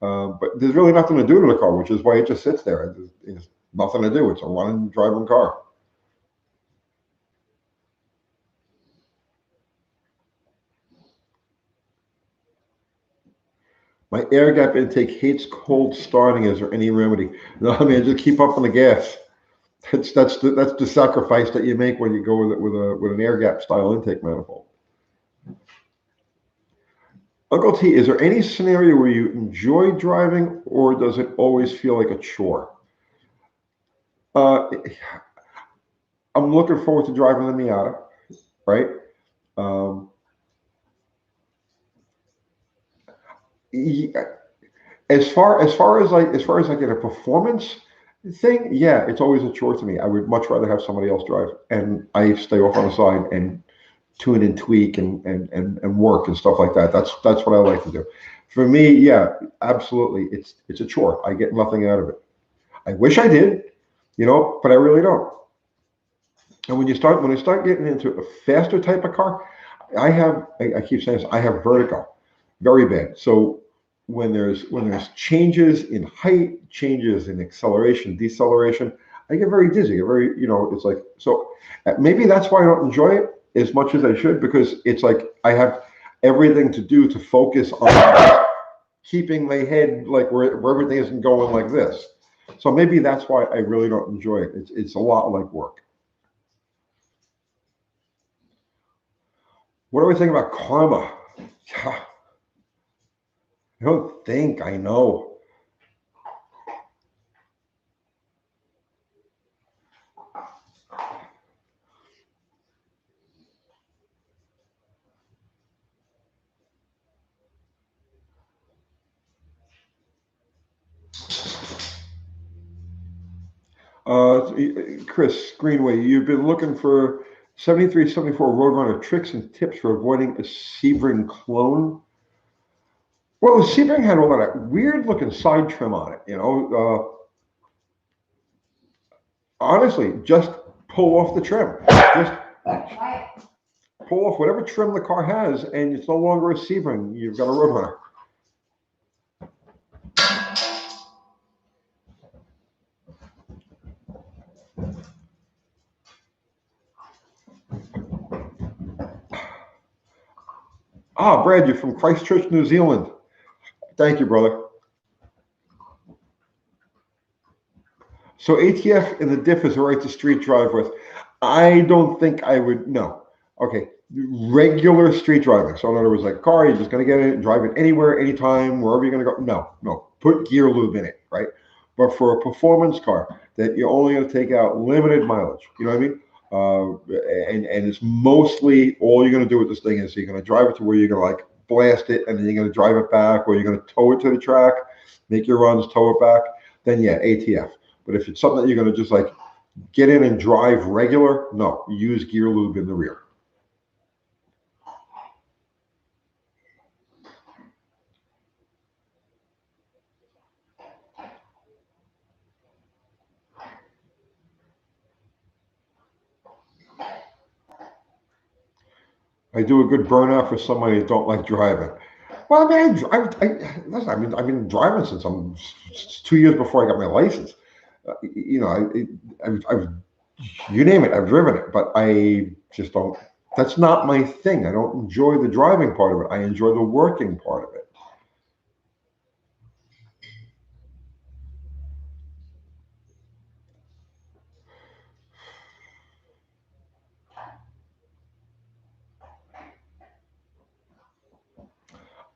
but there's really nothing to do to the car, which is why it just sits there. There's nothing to do. It's a running, driving car. My air gap intake hates cold starting. Is there any remedy? No, I mean, just keep up on the gas. That's the sacrifice that you make when you go with an air gap style intake manifold. Uncle T, is there any scenario where you enjoy driving, or does it always feel like a chore? I'm looking forward to driving the Miata, right? As far as like in a performance thing, yeah, it's always a chore to me. I would much rather have somebody else drive, and I stay off on the side and tune and tweak and work and stuff like that. That's what I like to do. For me, yeah, absolutely, it's a chore. I get nothing out of it. I wish I did, but I really don't. And when I start getting into a faster type of car, I keep saying this, I have vertigo, very bad. So when there's changes in height, changes in acceleration, deceleration, I get very dizzy. It's like, so maybe that's why I don't enjoy it as much as I should, because it's like I have everything to do to focus on keeping my head like where everything isn't going like this. So maybe that's why I really don't enjoy it. It's a lot like work. What do we think about karma? I don't think I know. Chris Greenway, you've been looking for 73, 74 Roadrunner tricks and tips for avoiding a Sebring clone. Well, the Sebring had all that weird looking side trim on it, honestly, just pull off the trim. Just pull off whatever trim the car has, and it's no longer a Sebring. You've got a Roadrunner. Ah, Brad, you're from Christchurch, New Zealand. Thank you, brother. So ATF and the diff is a right to street drive with. I don't think I would, no. Okay, regular street driving. So in other words, like car, you're just gonna get it, drive it anywhere, anytime, wherever you're gonna go. No. Put gear lube in it, right? But for a performance car that you're only gonna take out limited mileage, you know what I mean? And it's mostly all you're gonna do with this thing is you're gonna drive it to where you're gonna like blast it, and then you're gonna drive it back, or you're gonna tow it to the track, make your runs, tow it back. Then yeah, ATF. But if it's something that you're going to just like get in and drive regular, no, use gear lube in the rear. I do a good burnout for somebody that don't like driving. Well, I mean, listen, I've been driving since I'm 2 years before I got my license. You know, I've you name it, I've driven it, but I just don't. That's not my thing. I don't enjoy the driving part of it. I enjoy the working part of it.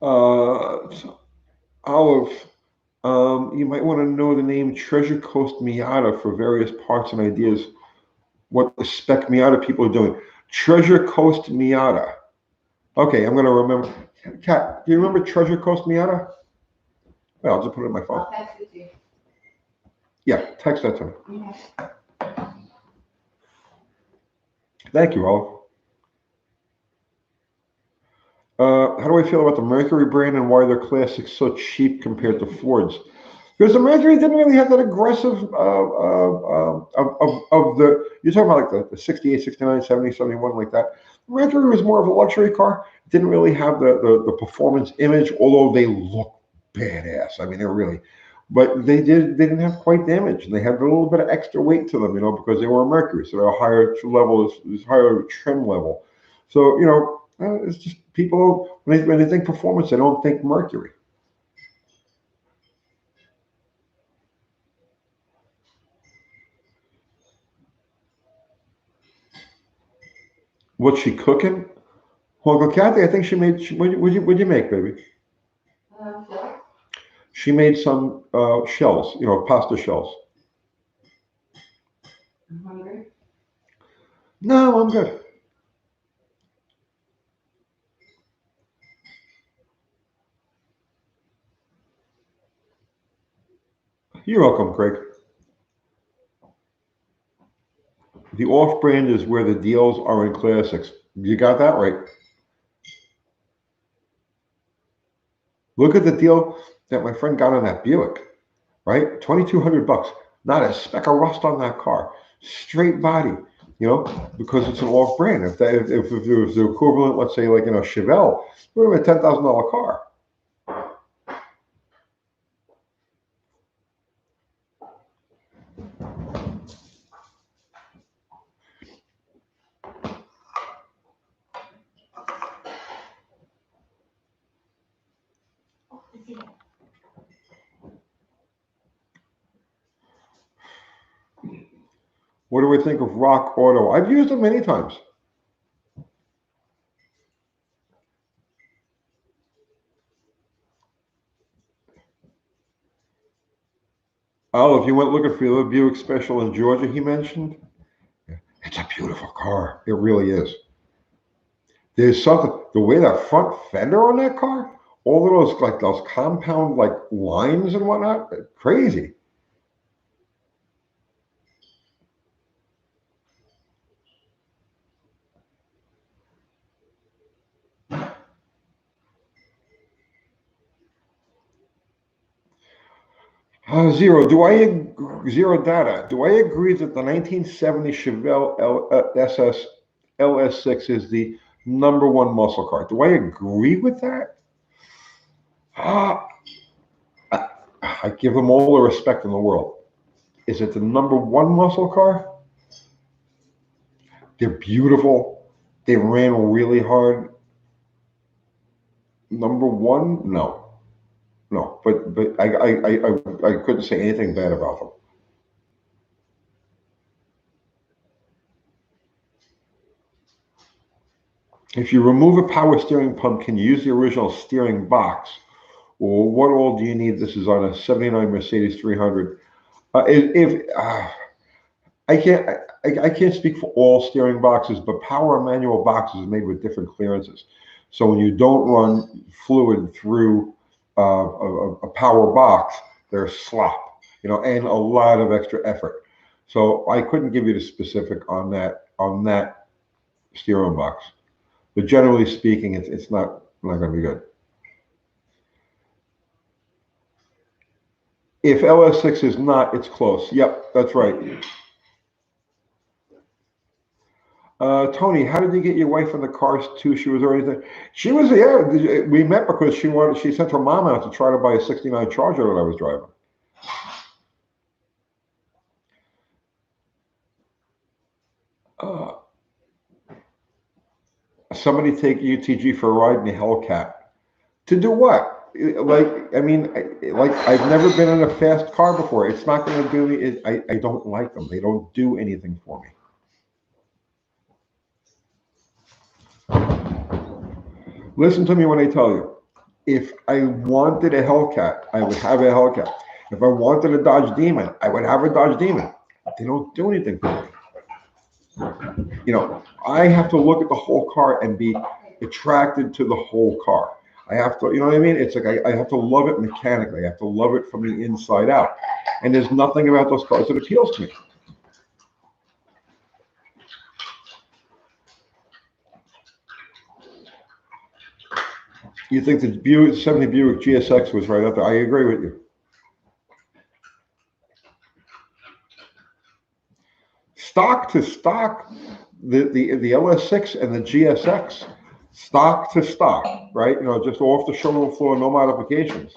So Olive, you might want to know the name Treasure Coast Miata for various parts and ideas. What the spec Miata people are doing. Treasure Coast Miata. Okay, I'm going to remember. Kat, do you remember Treasure Coast Miata? Well, I'll just put it in my phone. I'll text it to you. Yeah, text that to me. Okay. Thank you, Olive. How do I feel about the Mercury brand and why their classics so cheap compared to Ford's? Because the Mercury didn't really have that aggressive of the, you're talking about like the 68, 69, 70, 71, like that. Mercury was more of a luxury car. It didn't really have the performance image, although they look badass. I mean, they're really, but they didn't have quite the image. They had a little bit of extra weight to them, you know, because they were a Mercury. So they're a higher level, higher trim level. So, you know, it's just people, when they think performance, they don't think Mercury. What's she cooking? Uncle Kathy, I think she made. What'd you make, baby? Sure. She made some shells, you know, pasta shells. I'm hungry. No, I'm good. You're welcome, Craig. The off-brand is where the deals are in classics. You got that right. Look at the deal that my friend got on that Buick, right? $2,200. Not a speck of rust on that car. Straight body, you know, because it's an off-brand. If it was the equivalent, let's say, like, you know, Chevelle, it would have been a $10,000 car. What do I think of Rock Auto? I've used them many times. Oh, if you went looking for the Buick Special in Georgia, he mentioned, it's a beautiful car. It really is. There's something, the way that front fender on that car, all of those like those compound like lines and whatnot, crazy. Zero data? Do I agree that the 1970 Chevelle SS LS6 is the number one muscle car? Do I agree with that? Ah, I give them all the respect in the world. Is it the number one muscle car? They're beautiful. They ran really hard. Number one, no, no. But I couldn't say anything bad about them. If you remove a power steering pump, can you use the original steering box? Or what all do you need? This is on a '79 Mercedes 300. If I can't, I can't speak for all steering boxes, but power manual boxes are made with different clearances. So when you don't run fluid through a power box, there's slop, and a lot of extra effort. So I couldn't give you the specific on that steering box. But generally speaking, it's not going to be good. If LS6 is not, it's close. Yep, that's right. Tony, how did you get your wife in the cars too? She was already. She was, yeah. We met because she sent her mom out to try to buy a '69 Charger that I was driving. Uh, Somebody take UTG for a ride in a Hellcat. To do what? Like, I mean, like I've never been in a fast car before. It's not going to do me. I don't like them. They don't do anything for me. Listen to me when I tell you. If I wanted a Hellcat, I would have a Hellcat. If I wanted a Dodge Demon, I would have a Dodge Demon. They don't do anything for me. I have to look at the whole car and be attracted to the whole car. I have to, you know what I mean? It's like I have to love it mechanically. I have to love it from the inside out. And there's nothing about those cars that appeals to me. You think the Buick 70 Buick GSX was right up there? I agree with you. Stock to stock, the LS6 and the GSX, stock to stock, right? Just off the showroom floor, no modifications.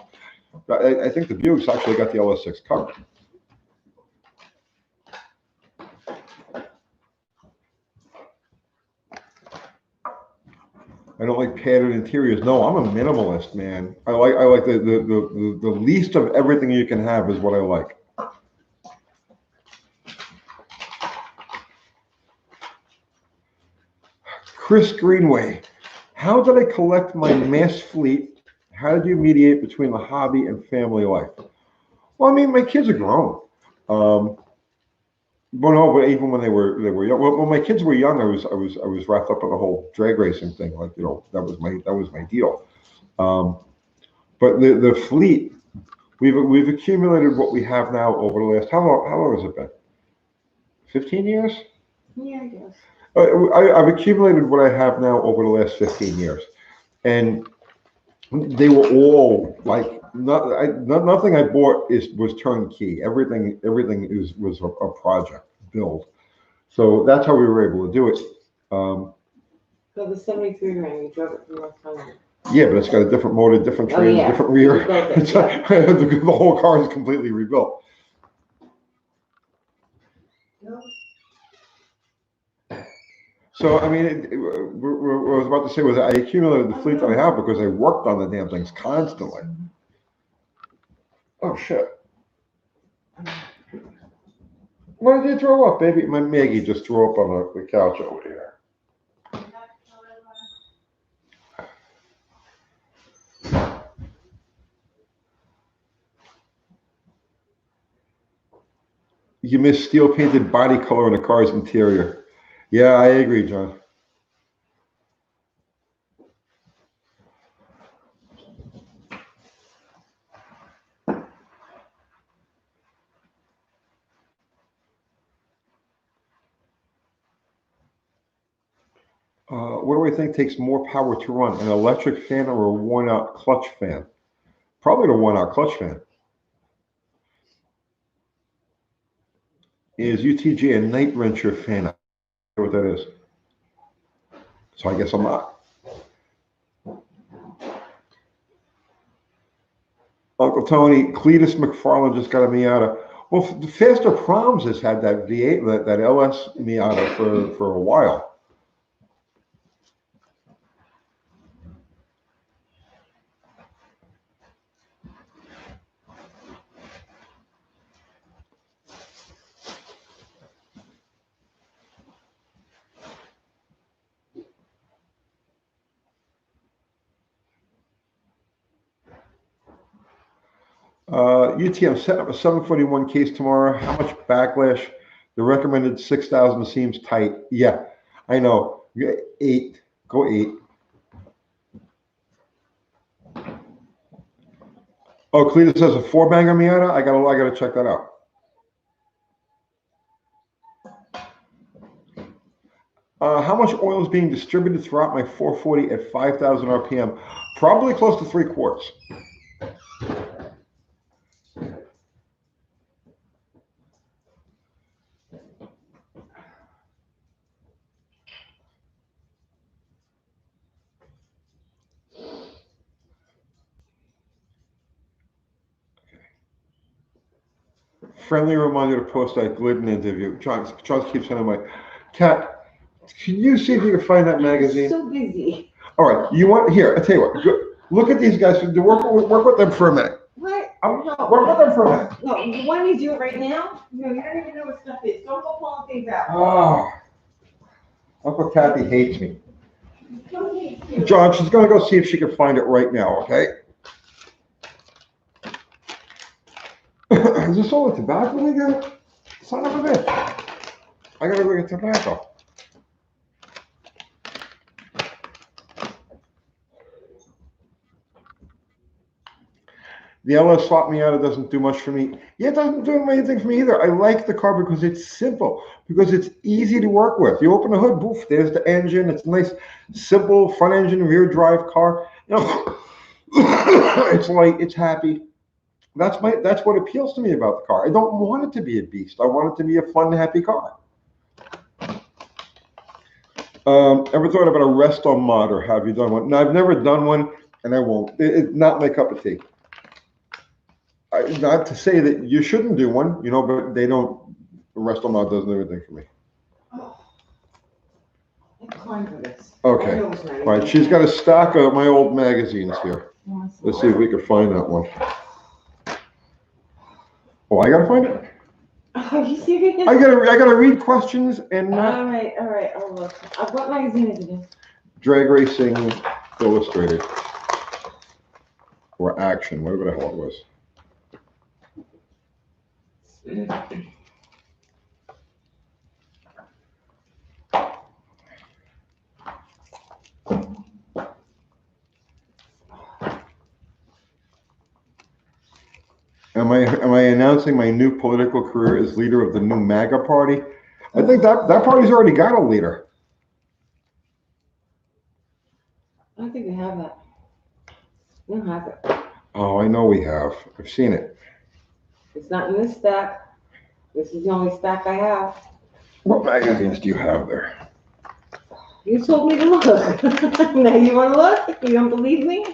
I think the Buick's actually got the LS6 covered. I don't like padded interiors. No, I'm a minimalist, man. I like the least of everything you can have is what I like. Chris Greenway, how did I collect my mass fleet? How did you mediate between the hobby and family life? Well, I mean, my kids are grown. But no, but even when they were young, when my kids were young, I was wrapped up in the whole drag racing thing. Like, that was my deal. But the fleet, we've accumulated what we have now over the last, how long has it been? 15 years? Yeah, I guess. I've accumulated what I have now over the last 15 years, and they were all like nothing I bought was turnkey. Everything was a project build. So that's how we were able to do it. So the 73 ring, you drove it from North Carolina. Yeah, but it's got a different motor, different trans, different rear. The whole car is completely rebuilt. No. So, I mean, what I was about to say was I accumulated the fleet that I have because I worked on the damn things constantly. Oh, shit. Why did you throw up, baby? My Maggie just threw up on the couch over here. You miss steel painted body color in the car's interior. Yeah, I agree, John. What do I think takes more power to run, an electric fan or a worn out clutch fan? Probably the worn out clutch fan. Is UTG a night wrencher fan? I don't know what that is. So I guess I'm not. Uncle Tony, Cletus McFarland just got a Miata. Well, the Faster Proms has had that V8, that LS Miata for a while. UT, I'm setting up a 741 case tomorrow. How much backlash? The recommended 6,000 seems tight. Yeah, I know. You got 8. Go 8. Oh, Cletus says a 4-banger Miata. I gotta check that out. How much oil is being distributed throughout my 440 at 5,000 RPM? Probably close to 3 quarts. Friendly reminder to post that Glidden interview. Charles keeps saying, like, Kat, can you see if you can find that magazine? So busy. All right, you want here? I tell you what. Look at these guys. Work with them for a minute. What? Work with them for a minute. No, you want me to do it right now? No, you don't even know what stuff is. Don't go pulling things out. Oh, Uncle Kathy hates me. Come here. John, she's gonna go see if she can find it right now. Okay. Is this all the tobacco they got? Son of a bitch. I gotta go get tobacco. The LS Swap Miata doesn't do much for me. Yeah, it doesn't do anything for me either. I like the car because it's simple, because it's easy to work with. You open the hood, boof, there's the engine. It's a nice, simple front engine, rear drive car. You know, it's light, it's happy. That's what appeals to me about the car. I don't want it to be a beast. I want it to be a fun, happy car. Ever thought about a rest-on mod, or have you done one? No, I've never done one, and I won't. It's not my cup of tea. Not to say that you shouldn't do one, you know, but they don't. The rest-on mod doesn't do anything for me. Oh, I'm fine for this. Okay. All right. She's got a stack of my old magazines here. Let's see if we can find that one. Oh, I gotta find it. Are you serious? I gotta read questions and not. All right. I'll look. What magazine is it in? Drag Racing Illustrated or Action, whatever the hell it was. Am I announcing my new political career as leader of the new MAGA party? I think that party's already got a leader. I don't think we have that. We don't have it. Oh, I know we have. I've seen it. It's not in this stack. This is the only stack I have. What magazines do you have there? You told me to look. Now you want to look? You don't believe me?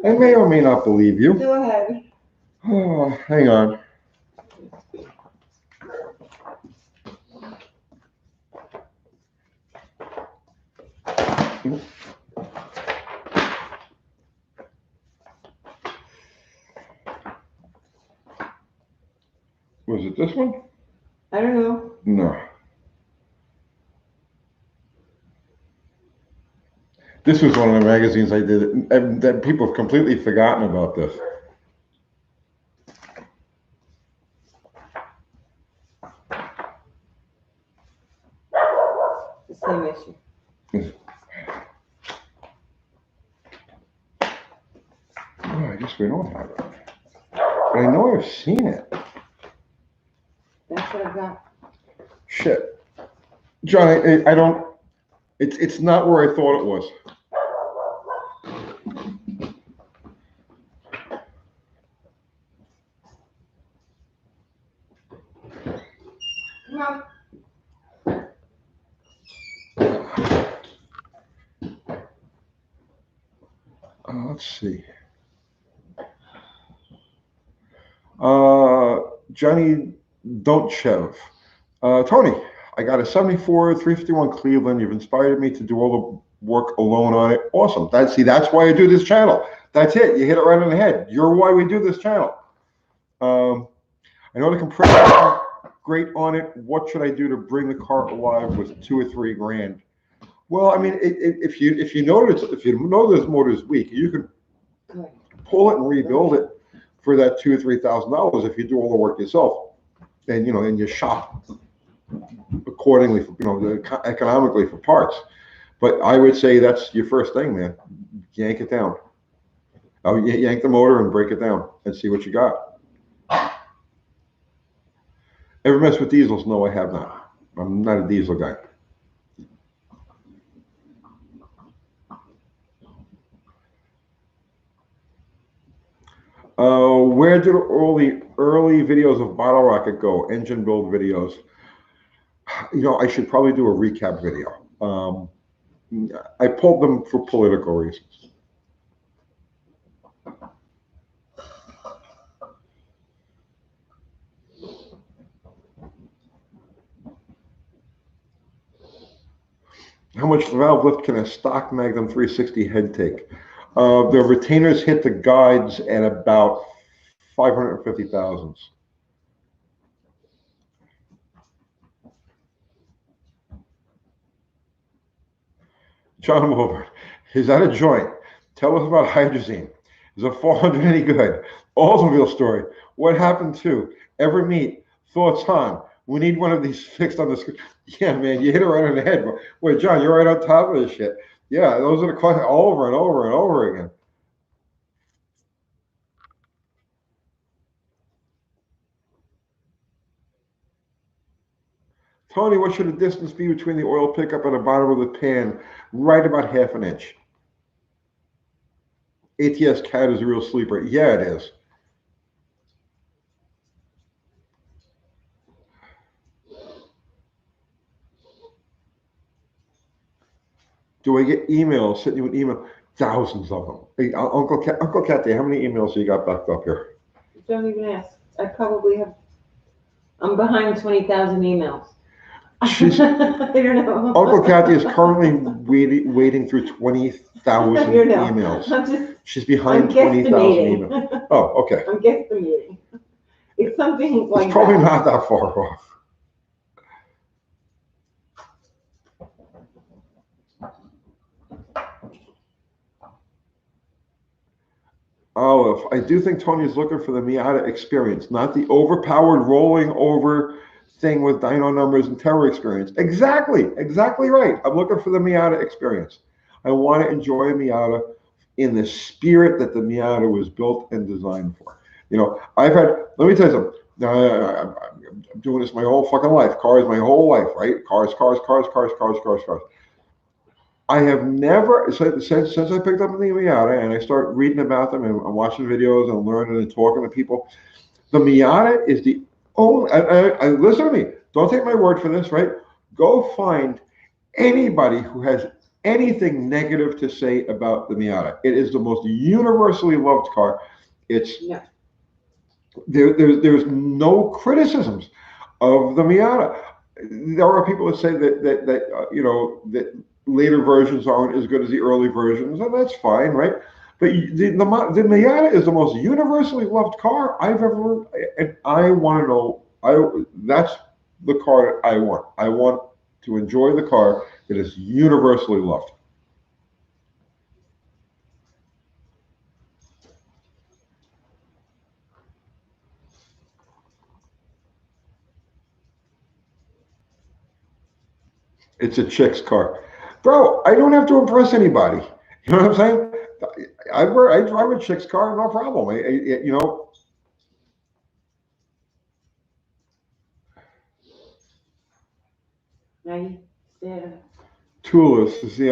I may or may not believe you. Go ahead. Oh, hang on. Was it this one? I don't know. No. This was one of the magazines I did, and that people have completely forgotten about this. The same issue. Oh, I guess we don't have it. But I know I've seen it. That's what I got. Shit. John, I don't, it's not where I thought it was. Come on. Let's see. Johnny Donchev. Tony, I got a 74 351 Cleveland. You've inspired me to do all the work alone on it. Awesome. That's why I do this channel. That's it. You hit it right on the head. You're why we do this channel. I know the compressor is great on it. What should I do to bring the car alive with $2 or $3 grand? Well, I mean, if you know this motor's weak, you can pull it and rebuild it. for that $2,000 or $3,000 if you do all the work yourself, and and you shop accordingly, economically for parts. But I would say that's your first thing, man. Yank it down. Yank the motor and break it down and see what you got. Ever mess with diesels? No, I have not. I'm not a diesel guy. Where did early videos of Bottle Rocket go? Engine build videos. I should probably do a recap video. I pulled them for political reasons. How much valve lift can a stock Magnum 360 head take? The retainers hit the guides at about 550 thousandths. John Wilbert, is that a joint? Tell us about hydrazine. Is a 400 any good? Oldsmobile story. What happened to? Ever meet? Thoughts on? We need one of these fixed on the screen. Yeah, man, you hit it right on the head. Wait, John, you're right on top of this shit. Yeah, those are the questions over and over and over again. Tony, what should the distance be between the oil pickup and the bottom of the pan? Right about ½ inch. ATS Cat is a real sleeper. Yeah, it is. Do I get emails? Send you an email? Thousands of them. Hey, Uncle Kathy, how many emails you got backed up here? Don't even ask. I probably have. I'm behind 20,000 emails. I don't know. Uncle Kathy is currently waiting through 20,000 emails. She's behind 20,000 emails. Oh, okay. I'm guesstimating. It's something like it's probably not that far off. Olive, I do think Tony is looking for the Miata experience, not the overpowered rolling over thing with dyno numbers and terror experience. Exactly right. I'm looking for the Miata experience. I want to enjoy a Miata in the spirit that the Miata was built and designed for. Let me tell you something. I'm doing this my whole fucking life. Cars my whole life, right? Cars. I have never, since I picked up the Miata and I start reading about them and I'm watching videos and learning and talking to people, the Miata is the only, listen to me, don't take my word for this, right? Go find anybody who has anything negative to say about the Miata. It is the most universally loved car. There's no criticisms of the Miata. There are people that say that later versions aren't as good as the early versions, and that's fine, right? But the Miata is the most universally loved car I've ever, and I want to know, that's the car that I want. I want to enjoy the car that is universally loved. It's a chick's car. Bro, I don't have to impress anybody. You know what I'm saying? I drive a chick's car, no problem. Tulis is the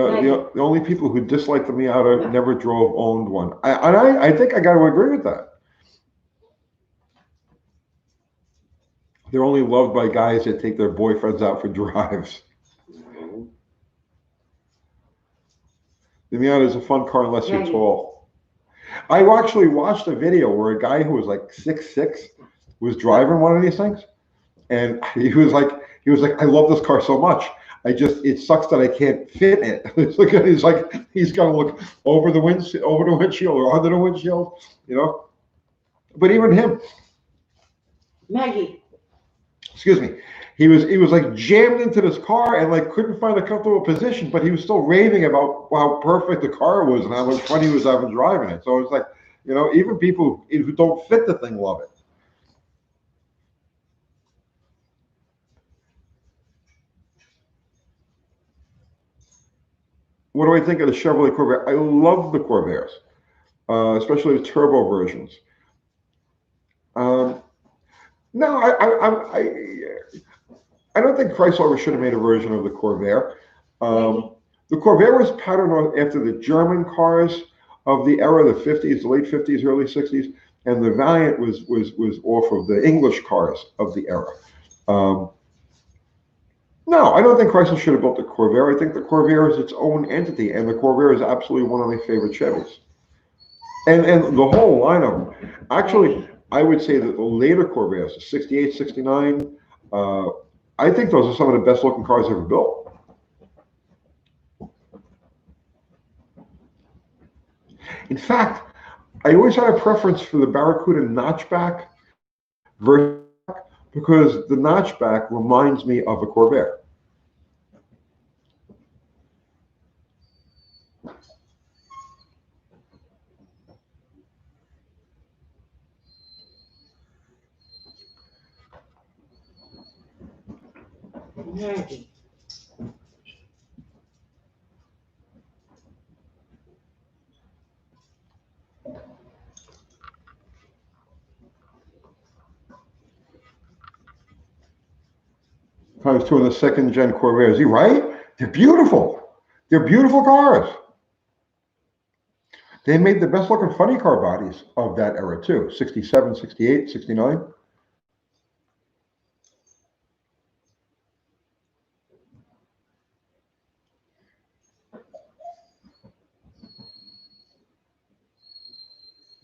only people who dislike the Miata never drove, owned one. I think I got to agree with that. They're only loved by guys that take their boyfriends out for drives. The Miata is a fun car unless you're tall. I actually watched a video where a guy who was like 6'6" was driving one of these things, and he was like, I love this car so much. It sucks that I can't fit in it. He's got to look over the windshield or under the windshield, But even him, Maggie. Excuse me. He was like jammed into this car and like couldn't find a comfortable position, but he was still raving about how perfect the car was and how much fun he was having driving it. So it's like, You know, even people who don't fit the thing love it. What do I think of the Chevrolet Corvair? I love the Corvairs, especially the turbo versions. Um, no, I don't think Chrysler should have made a version of the Corvair. The Corvair was patterned after the German cars of the era, the 50s, the late 50s, early 60s, and the Valiant was off of the English cars of the era. Um, no, I don't think Chrysler should have built the Corvair. I think the Corvair is its own entity, and the Corvair is absolutely one of my favorite Chevys. And the whole line of them. Actually, I would say that the later Corvairs, the 68, 69, I think those are some of the best looking cars ever built. In fact, I always had a preference for the Barracuda notchback versus because the notchback reminds me of a Corvair. Maggie. Times two in the second gen Corvairs. You right? They're beautiful. They're beautiful cars. They made the best looking funny car bodies of that era too. 67, 68, 69.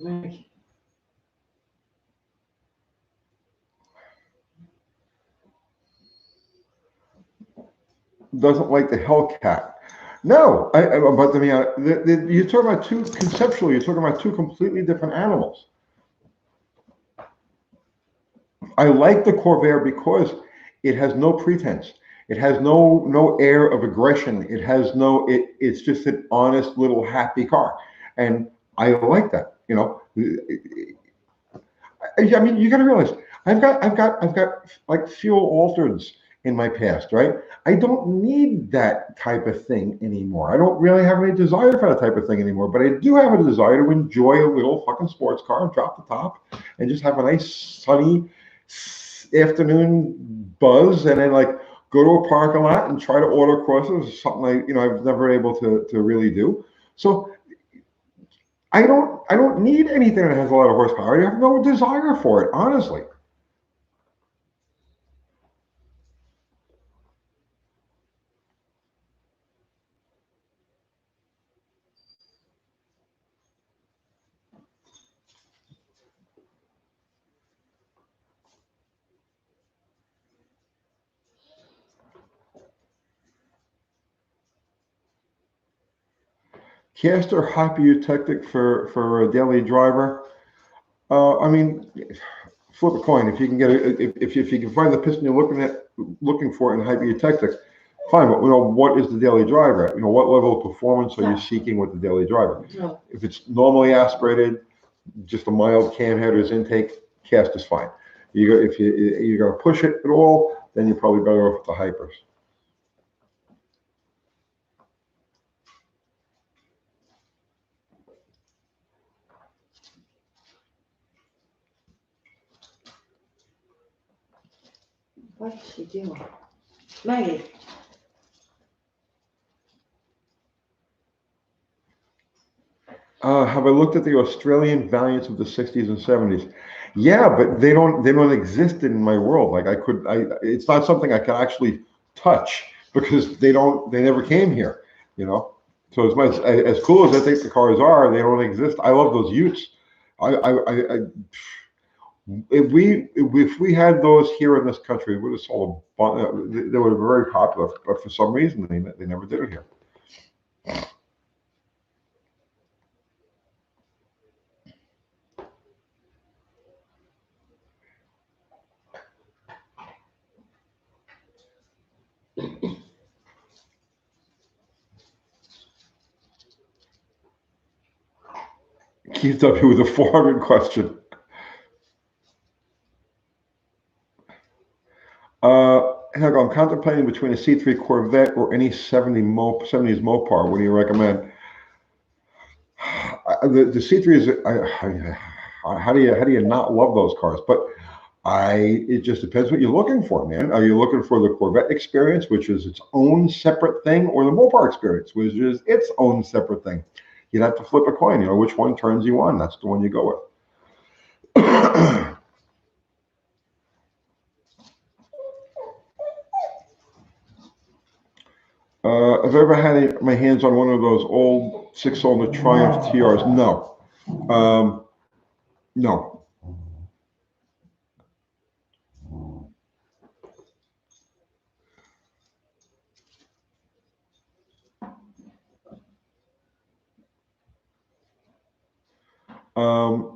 Maggie. Doesn't like the Hellcat. No, but I mean, you're talking about two conceptually. You're talking about two completely different animals. I like the Corvair because it has no pretense. It has no air of aggression. It has no. It's just an honest little happy car, and I like that. You know, I mean, you got to realize I've got like fuel altereds in my past, right? I don't need that type of thing anymore. I don't really have any desire for that type of thing anymore. But I do have a desire to enjoy a little fucking sports car and drop the top and just have a nice sunny afternoon buzz, and then like go to a parking lot and try to order crosses. Something I've never been able to really do. So I don't need anything that has a lot of horsepower. I have no desire for it, honestly. Caster hyperutectic for a daily driver. I mean, flip a coin. If you can get if you can find the piston you're looking for in hyperutectic, fine. But what is the daily driver? What level of performance are you seeking with the daily driver? No. If it's normally aspirated, just a mild cam headers intake, cast is fine. If you're going to push it at all, then you're probably better off with the hypers. What's she doing? Maggie. Have I looked at the Australian Valiants of the 60s and 70s? Yeah, but they don't exist in my world. Like it's not something I can actually touch because they never came here, you know. So as cool as I think the cars are, they don't exist. I love those Utes. I if we had those here in this country, we would have sold a bunch. They would have been very popular, but for some reason they never did it here. Keith W with a 400 question. Heck, I'm contemplating between a C3 Corvette or any 70s Mopar. What do you recommend? The C3 is, how do you not love those cars? But it just depends what you're looking for, man. Are you looking for the Corvette experience, which is its own separate thing, or the Mopar experience, which is its own separate thing? You'd have to flip a coin, which one turns you on. That's the one you go with. Have I ever had my hands on one of those old 6-cylinder Triumph TRs? No. No.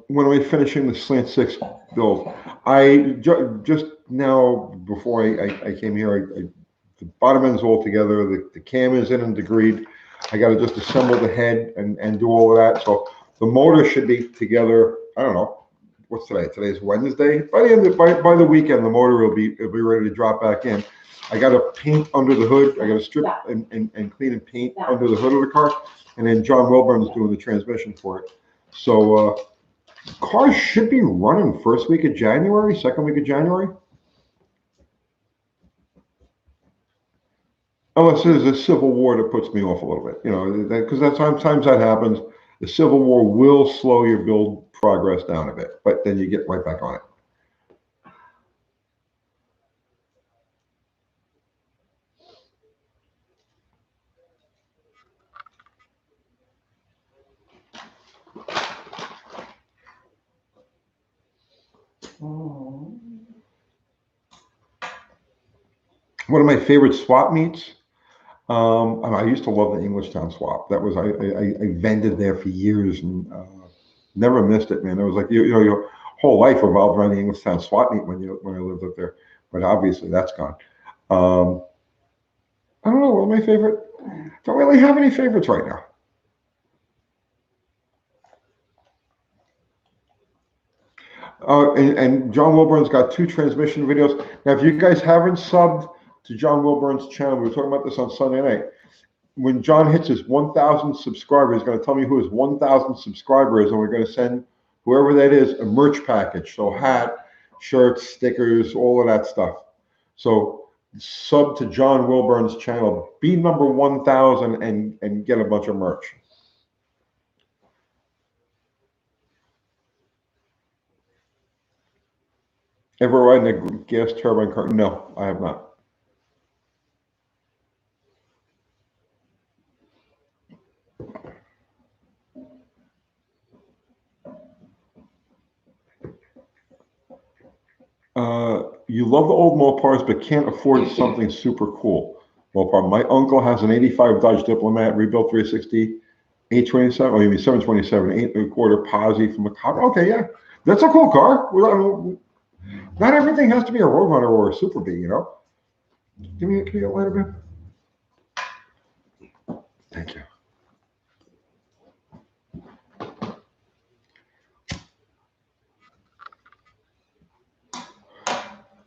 When am I finishing the Slant 6 build? I just now, before I came here, the bottom end's all together. The cam is in and degreed. I got to just assemble the head and do all of that. So the motor should be together. I don't know. What's today? Today's Wednesday. By the weekend, the motor will be ready to drop back in. I got to paint under the hood. I got to strip and clean and paint under the hood of the car. And then John Wilburn's doing the transmission for it. So cars should be running first week of January, second week of January. Unless there's a civil war that puts me off a little bit, because that's sometimes that happens. The civil war will slow your build progress down a bit, but then you get right back on it. One of my favorite swap meets. I used to love the Englishtown swap. That was I vended there for years and never missed it, man. It was like your whole life revolved around the Englishtown swap meet when I lived up there. But obviously that's gone. I don't know. What are my favorite? Don't really have any favorites right now. And John Wilburn's got 2 transmission videos. Now, if you guys haven't subbed to John Wilburn's channel, we were talking about this on Sunday night. When John hits his 1,000 subscribers, he's going to tell me who his 1,000 subscriber is, and we're going to send whoever that is a merch package. So hat, shirts, stickers, all of that stuff. So sub to John Wilburn's channel, be number 1,000 and get a bunch of merch. Ever riding a gas turbine car? No, I have not. You love the old Mopars, but can't afford something super cool. Mopar. My uncle has an 85 Dodge Diplomat, rebuilt 360, 827, you mean 727, 8.25 Posi from a cop. Okay, yeah. That's a cool car. Not everything has to be a Roadrunner or a Super B, Give me a light a bit. Thank you.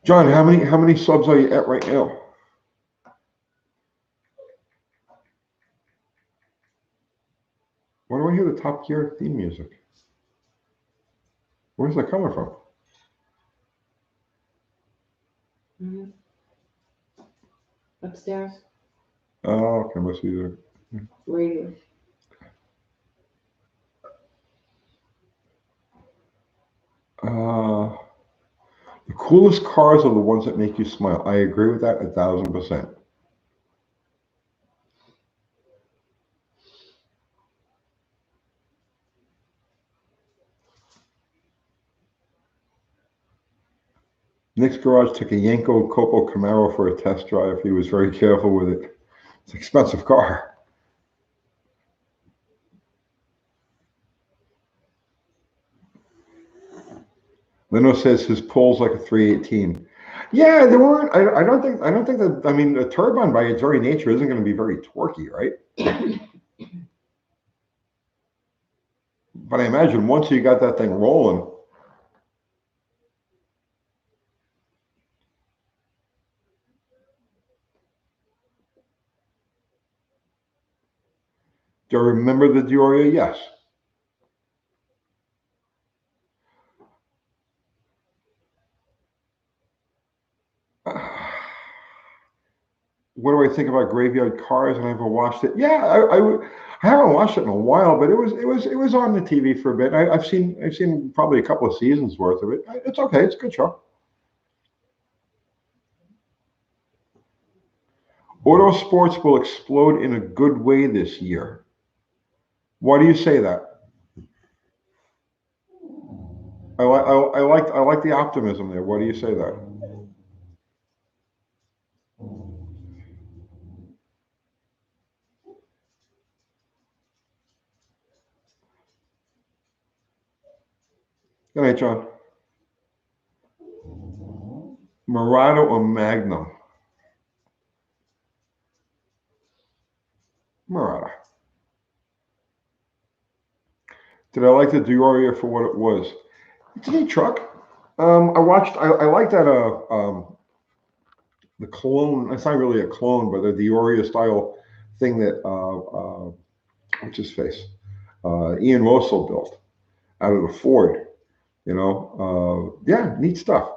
John, how many subs are you at right now? Why do I hear the Top Gear theme music? Where's that coming from? Upstairs. Oh, okay, must be the Radio. The coolest cars are the ones that make you smile. I agree with that 1,000%. Nick's garage took a Yanko Copo Camaro for a test drive. He was very careful with it. It's an expensive car. Leno says his pull's like a 318. Yeah, there weren't. I don't think that. I mean, a turbine by its very nature isn't going to be very torquey, right? But I imagine once you got that thing rolling, do I remember the Dioria? Yes. What do I think about Graveyard Cars? And I haven't watched it. Yeah, I haven't watched it in a while, but it was on the TV for a bit. I've seen probably a couple of seasons worth of it. It's okay. It's a good show. Auto sports will explode in a good way this year. Why do you say that? I like the optimism there. Why do you say that? Good night, John. Murata or Magnum? Murata. Did I like the Dioria for what it was? It's a neat truck. I like that the clone. It's not really a clone, but the Dioria style thing that what's his face? Ian Russell built out of the Ford. Yeah, neat stuff.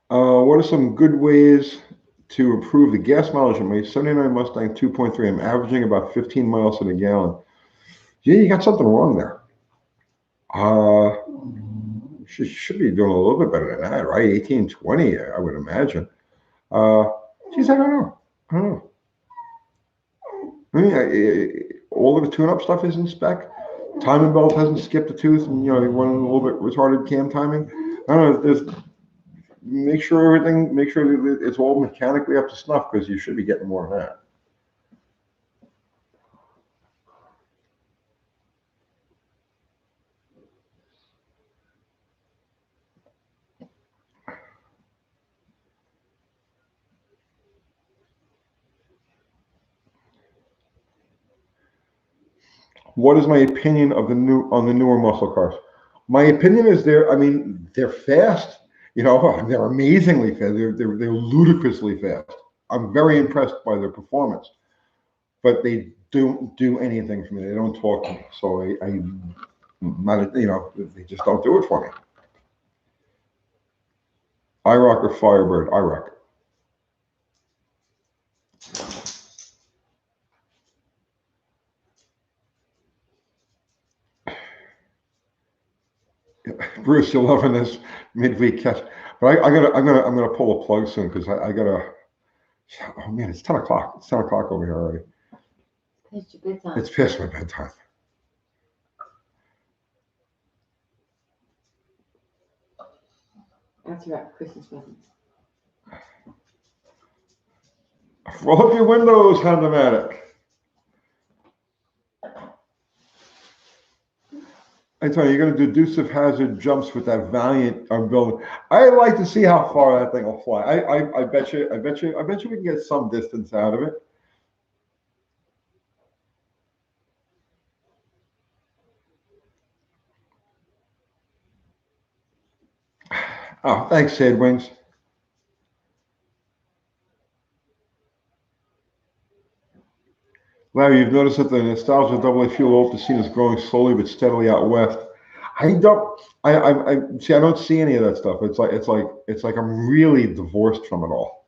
What are some good ways to improve the gas mileage on my 79 Mustang 2.3? I'm averaging about 15 miles in a gallon. Yeah, you got something wrong there. She should be doing a little bit better than that, right? 18, 20, I would imagine. Geez, I don't know. I don't know. I mean, all of the tune-up stuff is in spec. Timing belt hasn't skipped a tooth, and you're running a little bit retarded cam timing. I don't know. Make sure that it's all mechanically up to snuff, because you should be getting more of that. What is my opinion of the newer muscle cars? My opinion is they're fast. They're amazingly fast. They're ludicrously fast. I'm very impressed by their performance, but they don't do anything for me. They don't talk to me. So they just don't do it for me. IROC or Firebird? IROC. Bruce, you're loving this midweek catch, but I'm gonna pull a plug soon, because I gotta. Oh man, it's 10 o'clock. It's 10 o'clock over here already. It's your bedtime. It's past my bedtime. That's right, Christmas presents. Roll up your windows, Honda-matic. I tell you, you're gonna do Dukes of Hazzard jumps with that Valiant building. I'd like to see how far that thing will fly. I bet you we can get some distance out of it. Oh, thanks, Sad Wings. Larry, you've noticed that the nostalgia double fuel old scene is growing slowly but steadily out west. I don't. I see. I don't see any of that stuff. It's like I'm really divorced from it all.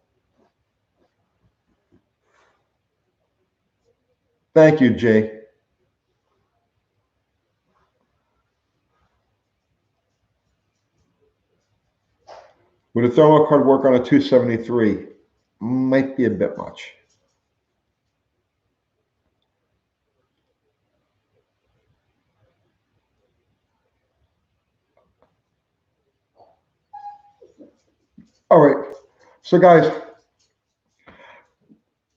Thank you, Jay. Would a thermal card work on a 273? Might be a bit much. All right. So, guys,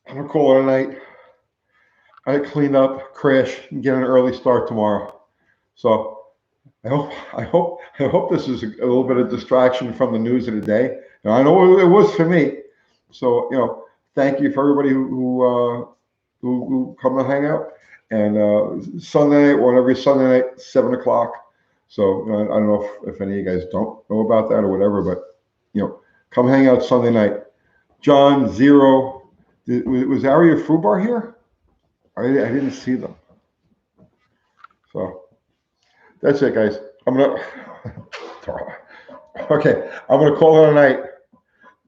I'm gonna call it a night. I clean up, crash, and get an early start tomorrow. So I hope this is a little bit of distraction from the news of the day. And I know it was for me. So thank you for everybody who come and hang out. And Sunday night, every Sunday night, 7 o'clock. So I don't know if any of you guys don't know about that or whatever, but come hang out Sunday night. John, Zero, was Aria Frubar here? I didn't see them. So that's it, guys. Okay, I'm gonna call it a night.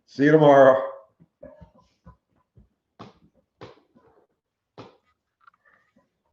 See you tomorrow.